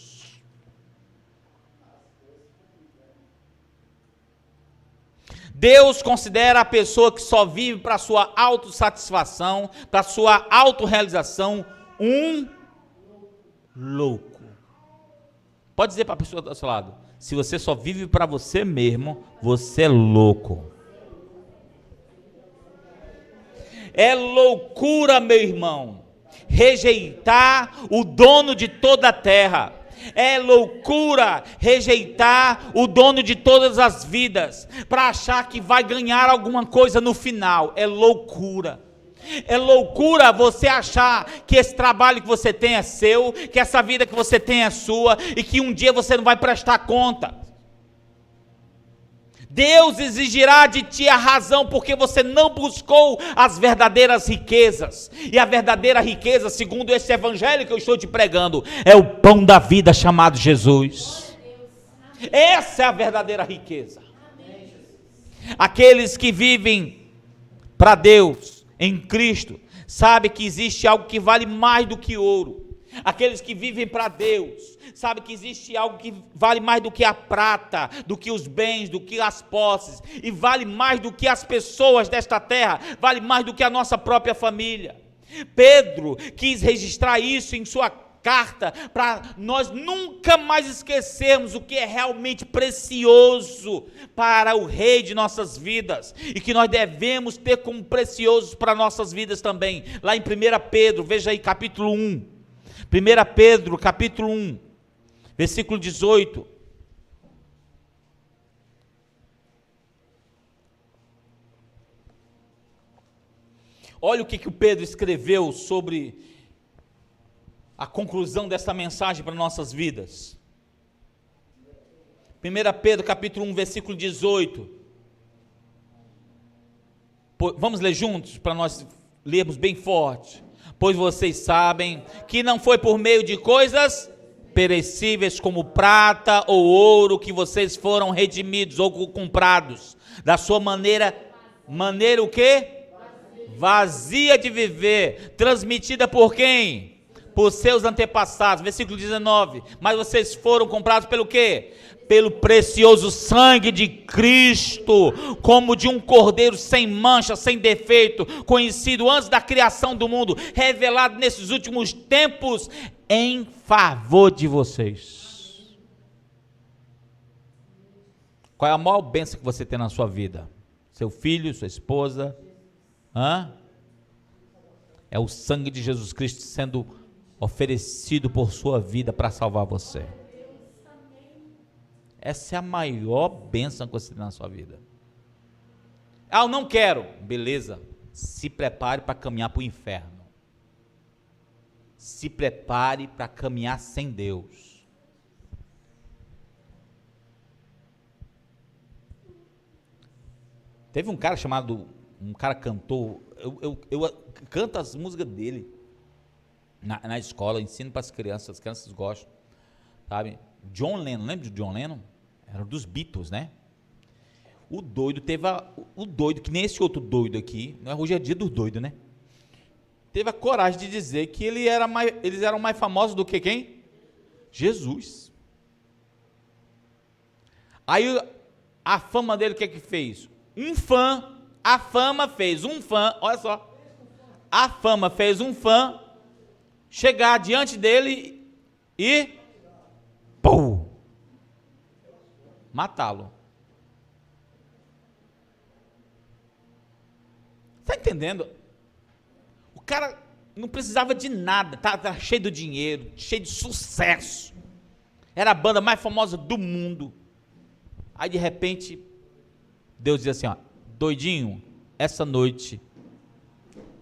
S1: Deus considera a pessoa que só vive para sua autossatisfação, para sua autorrealização, um louco. Pode dizer para a pessoa do seu lado, se você só vive para você mesmo, você é louco. É loucura, meu irmão, rejeitar o dono de toda a terra. É loucura rejeitar o dono de todas as vidas para achar que vai ganhar alguma coisa no final. É loucura. É loucura você achar que esse trabalho que você tem é seu, que essa vida que você tem é sua e que um dia você não vai prestar conta. Deus exigirá de ti a razão porque você não buscou as verdadeiras riquezas. E a verdadeira riqueza, segundo esse evangelho que eu estou te pregando, é o pão da vida chamado Jesus. Essa é a verdadeira riqueza. Aqueles que vivem para Deus em Cristo, sabem que existe algo que vale mais do que ouro. Aqueles que vivem para Deus, sabem que existe algo que vale mais do que a prata, do que os bens, do que as posses, e vale mais do que as pessoas desta terra, vale mais do que a nossa própria família. Pedro quis registrar isso em sua carta, para nós nunca mais esquecermos o que é realmente precioso para o Rei de nossas vidas, e que nós devemos ter como preciosos para nossas vidas também. Lá em 1 Pedro, veja aí capítulo 1, 1 Pedro, capítulo 1, versículo 18. Olha o que o Pedro escreveu sobre a conclusão desta mensagem para nossas vidas. 1 Pedro capítulo 1, versículo 18. Vamos ler juntos, para nós lermos bem forte. Pois vocês sabem que não foi por meio de coisas perecíveis como prata ou ouro que vocês foram redimidos ou comprados da sua maneira o quê? Vazia de viver, transmitida por quem? Por seus antepassados. Versículo 19. Mas vocês foram comprados pelo quê? Pelo precioso sangue de Cristo, como de um cordeiro sem mancha, sem defeito, conhecido antes da criação do mundo, revelado nesses últimos tempos em favor de vocês. Qual é a maior bênção que você tem na sua vida? Seu filho, sua esposa? É o sangue de Jesus Cristo sendo oferecido por sua vida para salvar você. Essa é a maior bênção que você tem na sua vida. Eu não quero. Beleza. Se prepare para caminhar para o inferno. Se prepare para caminhar sem Deus. Teve um cara cantou, eu canto as músicas dele na escola, ensino para as crianças gostam, sabe? John Lennon, lembra de John Lennon? Era dos Beatles, né? O doido que nem esse outro doido aqui, hoje é dia dos doidos, né? Teve a coragem de dizer que eles eram mais famosos do que quem? Jesus. Aí a fama dele, o que é que fez? A fama fez um fã, olha só, a fama fez um fã chegar diante dele e pum, matá-lo. Está entendendo? O cara não precisava de nada, estava cheio de dinheiro, cheio de sucesso, era a banda mais famosa do mundo. Aí de repente Deus diz assim, doidinho, essa noite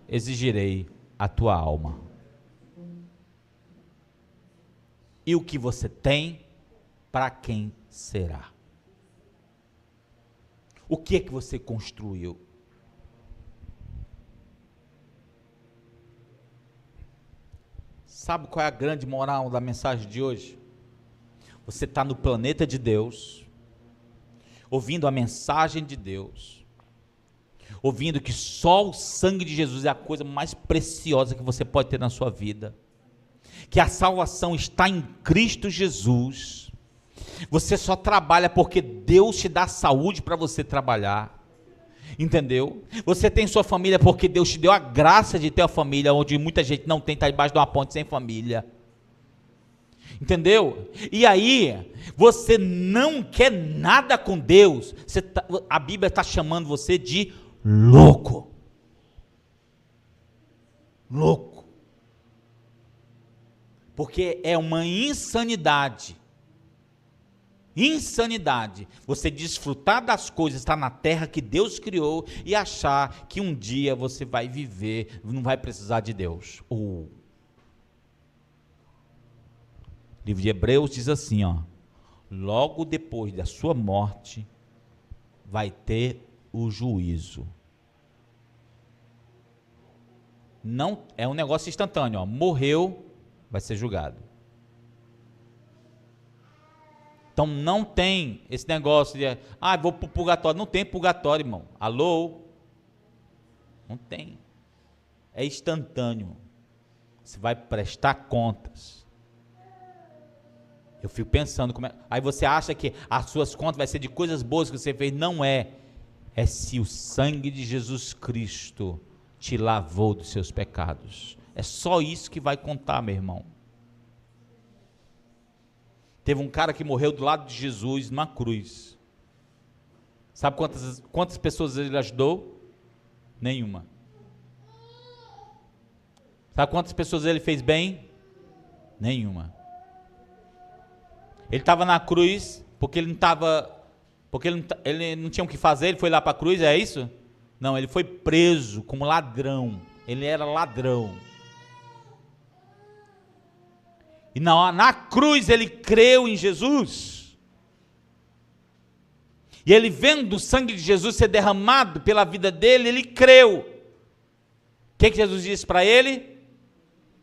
S1: exigirei a tua alma. E o que você tem, para quem será? O que é que você construiu? Sabe qual é a grande moral da mensagem de hoje? Você está no planeta de Deus, ouvindo a mensagem de Deus, ouvindo que só o sangue de Jesus é a coisa mais preciosa que você pode ter na sua vida, que a salvação está em Cristo Jesus. Você só trabalha porque Deus te dá saúde para você trabalhar, entendeu? Você tem sua família porque Deus te deu a graça de ter uma família, onde muita gente não tem, está debaixo de uma ponte sem família, entendeu? E aí, você não quer nada com Deus, a Bíblia está chamando você de louco. Louco. Porque é uma insanidade você desfrutar das coisas, estar na terra que Deus criou e achar que um dia você vai viver, não vai precisar de Deus. O livro de Hebreus diz assim, logo depois da sua morte vai ter o juízo. Não é um negócio instantâneo, morreu, vai ser julgado. Então não tem esse negócio de, vou para o purgatório. Não tem purgatório, irmão. Alô? Não tem. É instantâneo. Você vai prestar contas. Eu fico pensando, aí você acha que as suas contas vai ser de coisas boas que você fez. Não é. É se o sangue de Jesus Cristo te lavou dos seus pecados. É só isso que vai contar, meu irmão. Teve um cara que morreu do lado de Jesus numa cruz. Sabe quantas pessoas ele ajudou? Nenhuma. Sabe quantas pessoas ele fez bem? Nenhuma. Ele estava na cruz porque ele não tinha o que fazer, ele foi lá para a cruz, é isso? Não, ele foi preso como ladrão. Ele era ladrão. E na cruz ele creu em Jesus. E ele vendo o sangue de Jesus ser derramado pela vida dele, ele creu. O que Jesus disse para ele?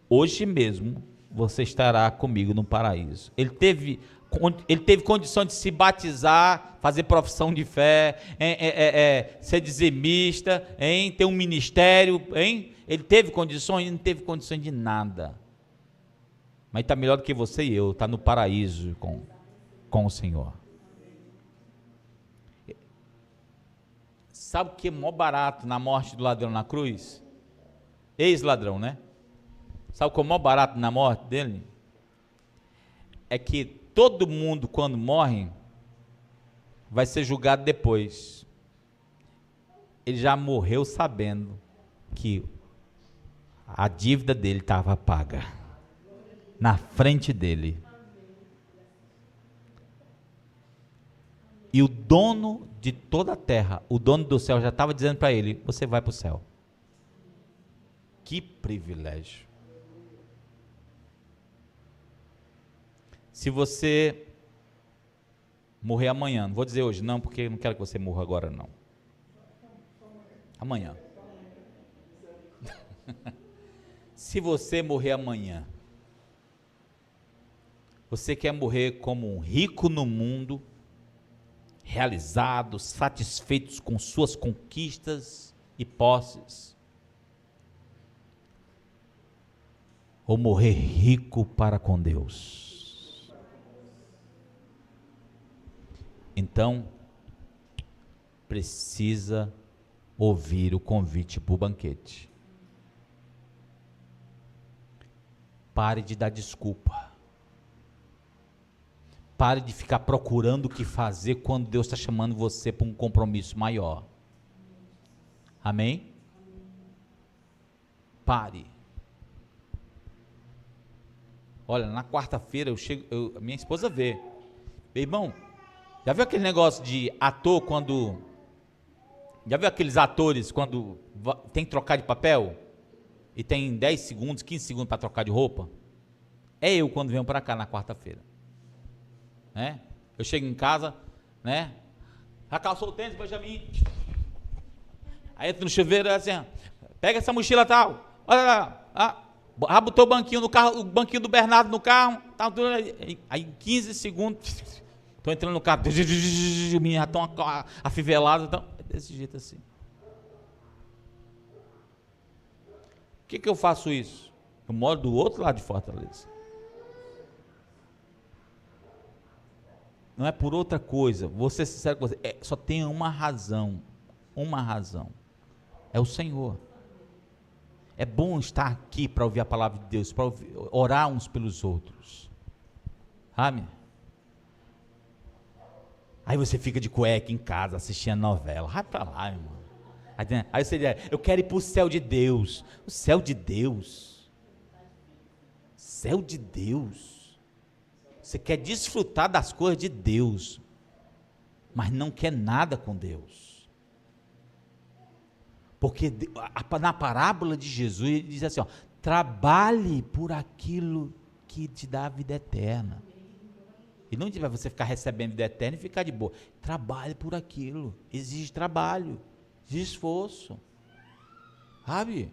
S1: Hoje mesmo você estará comigo no paraíso. Ele teve condição de se batizar, fazer profissão de fé, ser dizimista, ter um ministério, ele teve condições? Ele não teve condições de nada. Mas está melhor do que você e eu, está no paraíso com o Senhor. Sabe o que é mó barato na morte do ladrão na cruz? Ex-ladrão, né? Sabe o que é mó barato na morte dele? É que todo mundo, quando morre, vai ser julgado depois. Ele já morreu sabendo que a dívida dele estava paga. Na frente dele. E o dono de toda a terra, o dono do céu, já estava dizendo para ele: você vai para o céu. Que privilégio. Se você morrer amanhã, não vou dizer hoje não, porque eu não quero que você morra agora não. Amanhã. Se você morrer amanhã, você quer morrer como um rico no mundo, realizado, satisfeito com suas conquistas e posses, ou morrer rico para com Deus? Então, precisa ouvir o convite para o banquete. Pare de dar desculpa. Pare de ficar procurando o que fazer quando Deus está chamando você para um compromisso maior. Amém? Pare. Olha, na quarta-feira minha esposa vê. Meu irmão, já viu aquele negócio de ator quando... Já viu aqueles atores quando tem que trocar de papel? E tem 10 segundos, 15 segundos para trocar de roupa? É eu quando venho para cá na quarta-feira. Né? Eu chego em casa, né? Já calçou o tênis, Benjamin? Aí entra no chuveiro, assim, pega essa mochila tal, olha lá, já botou o banquinho no carro, o banquinho do Bernardo no carro, tal, aí em 15 segundos, estou entrando no carro, os meninos já estão afivelados, então, é desse jeito assim. Por que eu faço isso? Eu moro do outro lado de Fortaleza. Não é por outra coisa, vou ser sincero com você, só tem uma razão, é o Senhor. É bom estar aqui para ouvir a palavra de Deus, para orar uns pelos outros, sabe? Aí você fica de cueca em casa, assistindo a novela, vai para lá, irmão. Aí você diz, eu quero ir para o céu de Deus. O céu de Deus? Céu de Deus? Você quer desfrutar das coisas de Deus, mas não quer nada com Deus. Porque na parábola de Jesus, ele diz assim, trabalhe por aquilo que te dá a vida eterna. E não vai você ficar recebendo vida eterna e ficar de boa. Trabalhe por aquilo. Exige trabalho, exige esforço. Sabe?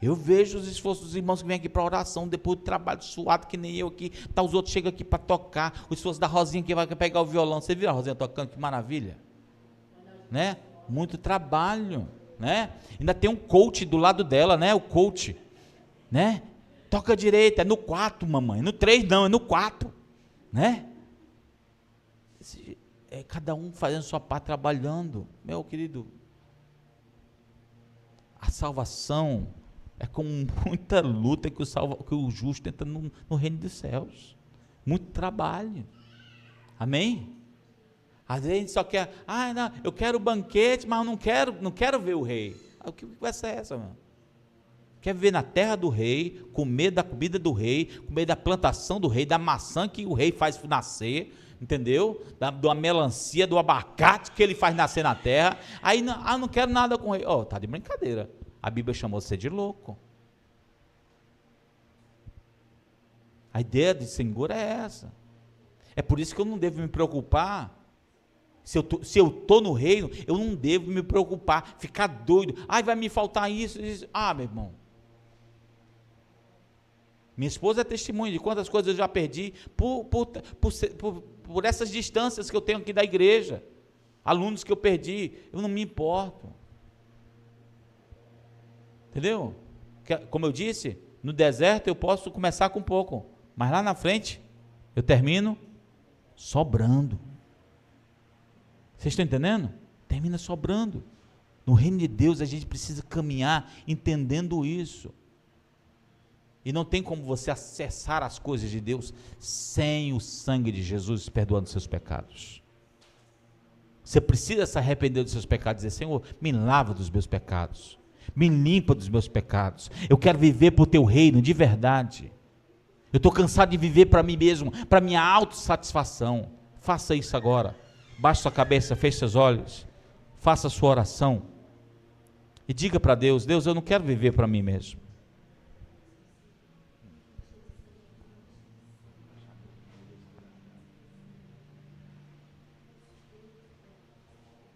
S1: Eu vejo os esforços dos irmãos que vêm aqui para oração, depois do trabalho suado, que nem eu aqui, tá, os outros chegam aqui para tocar, o esforço da Rosinha que vai pegar o violão, você viu a Rosinha tocando, que maravilha, né? Muito trabalho, né? Ainda tem um coach do lado dela, né? O coach, né? Toca direito, é no 4, mamãe, no 3 não, é no 4, né? É cada um fazendo sua parte, trabalhando, meu querido. A salvação é com muita luta que o justo entra no reino dos céus. Muito trabalho. Amém? Às vezes a gente só quer, não, eu quero o banquete, mas eu não quero ver o rei. Que conversa é essa, mano? Quer viver na terra do rei, comer da comida do rei, comer da plantação do rei, da maçã que o rei faz nascer, entendeu? Da melancia, do abacate que ele faz nascer na terra. Aí, não quero nada com o rei. Tá de brincadeira. A Bíblia chamou você de louco. A ideia de Senhor é essa. É por isso que eu não devo me preocupar. Se eu estou no reino, eu não devo me preocupar, ficar doido. Ai, vai me faltar isso, isso. Ah, meu irmão. Minha esposa é testemunha de quantas coisas eu já perdi por essas distâncias que eu tenho aqui da igreja. Alunos que eu perdi, eu não me importo. Entendeu? Como eu disse, no deserto eu posso começar com pouco, mas lá na frente eu termino sobrando. Vocês estão entendendo? Termina sobrando. No reino de Deus a gente precisa caminhar entendendo isso. E não tem como você acessar as coisas de Deus sem o sangue de Jesus perdoando seus pecados. Você precisa se arrepender dos seus pecados e dizer: Senhor, me lava dos meus pecados, me limpa dos meus pecados, eu quero viver para o teu reino de verdade. Eu estou cansado de viver para mim mesmo, para minha autossatisfação. Faça isso agora. Baixe sua cabeça, feche seus olhos, faça a sua oração e diga para Deus: Deus, eu não quero viver para mim mesmo.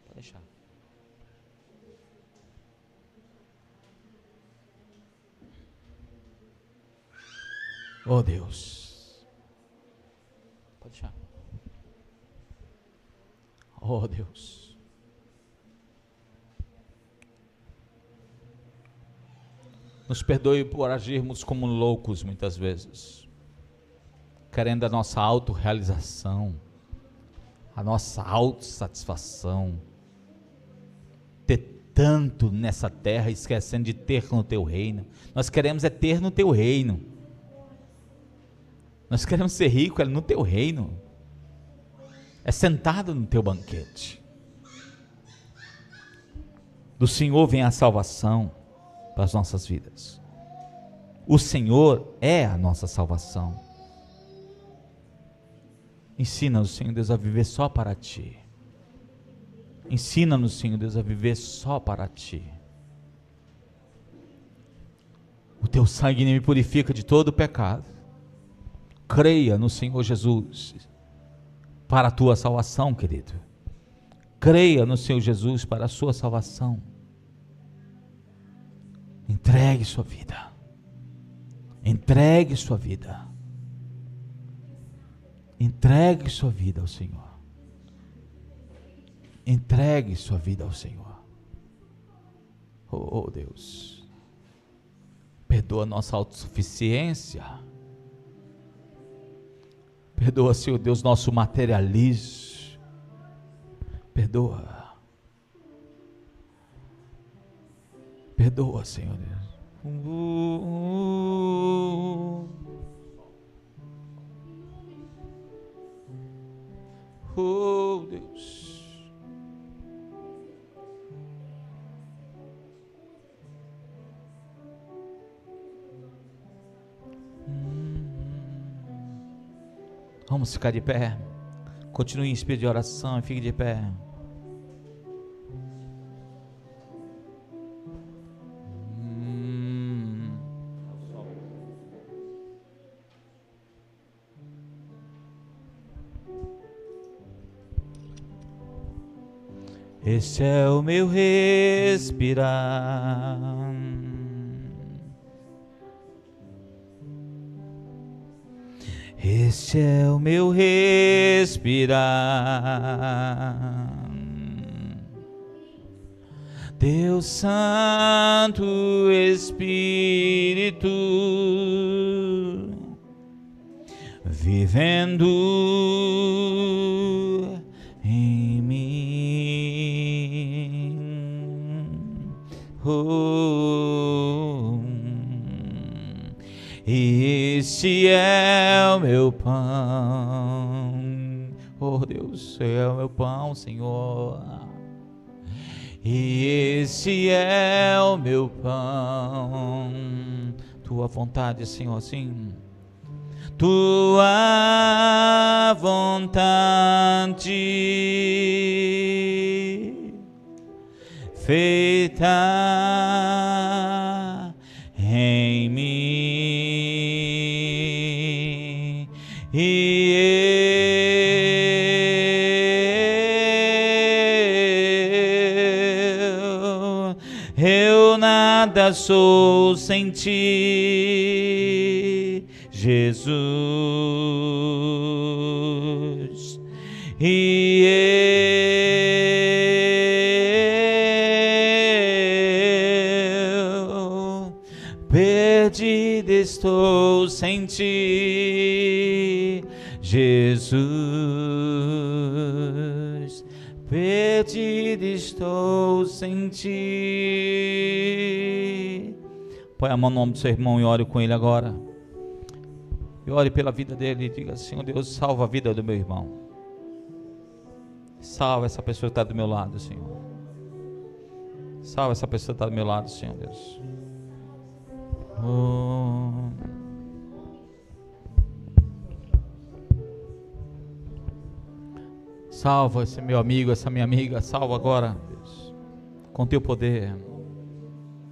S1: Pode deixar. Oh Deus, pode deixar. Oh Deus, nos perdoe por agirmos como loucos muitas vezes, querendo a nossa autorrealização, a nossa autossatisfação, ter tanto nessa terra, esquecendo de ter no teu reino. Nós queremos é ter no teu reino, nós queremos ser ricos no teu reino, é sentado no teu banquete. Do Senhor vem a salvação para as nossas vidas. O Senhor é a nossa salvação. Ensina-nos, Senhor Deus, a viver só para Ti. Ensina-nos, Senhor Deus, a viver só para Ti. O Teu sangue me purifica de todo pecado. Creia no Senhor Jesus para a tua salvação, querido. Creia no Senhor Jesus para a sua salvação. Entregue sua vida. Entregue sua vida. Entregue sua vida ao Senhor. Entregue sua vida ao Senhor. Oh Deus, perdoa nossa autossuficiência. Perdoa, Senhor Deus, nosso materialismo. Perdoa. Perdoa, Senhor Deus. Oh Deus. Vamos ficar de pé. Continue em espírito de oração e fique de pé. Este é o meu respirar. Este é o meu respirar. Deus Santo Espírito, vivendo em mim. Oh, este é o meu pão. Oh Deus, é o meu pão, Senhor. Este é o meu pão. Tua vontade, Senhor, sim. Tua vontade feita em mim. Eu nada sou sem ti, Jesus. E eu perdido estou sem ti, Jesus. Perdido estou sem ti. Põe a mão no ombro do seu irmão e ore com ele agora. E ore pela vida dele e diga: Senhor Deus, salva a vida do meu irmão. Salva essa pessoa que está do meu lado, Senhor. Salva essa pessoa que está do meu lado, Senhor Deus. Salva esse meu amigo, essa minha amiga. Salva agora, Deus, com teu poder.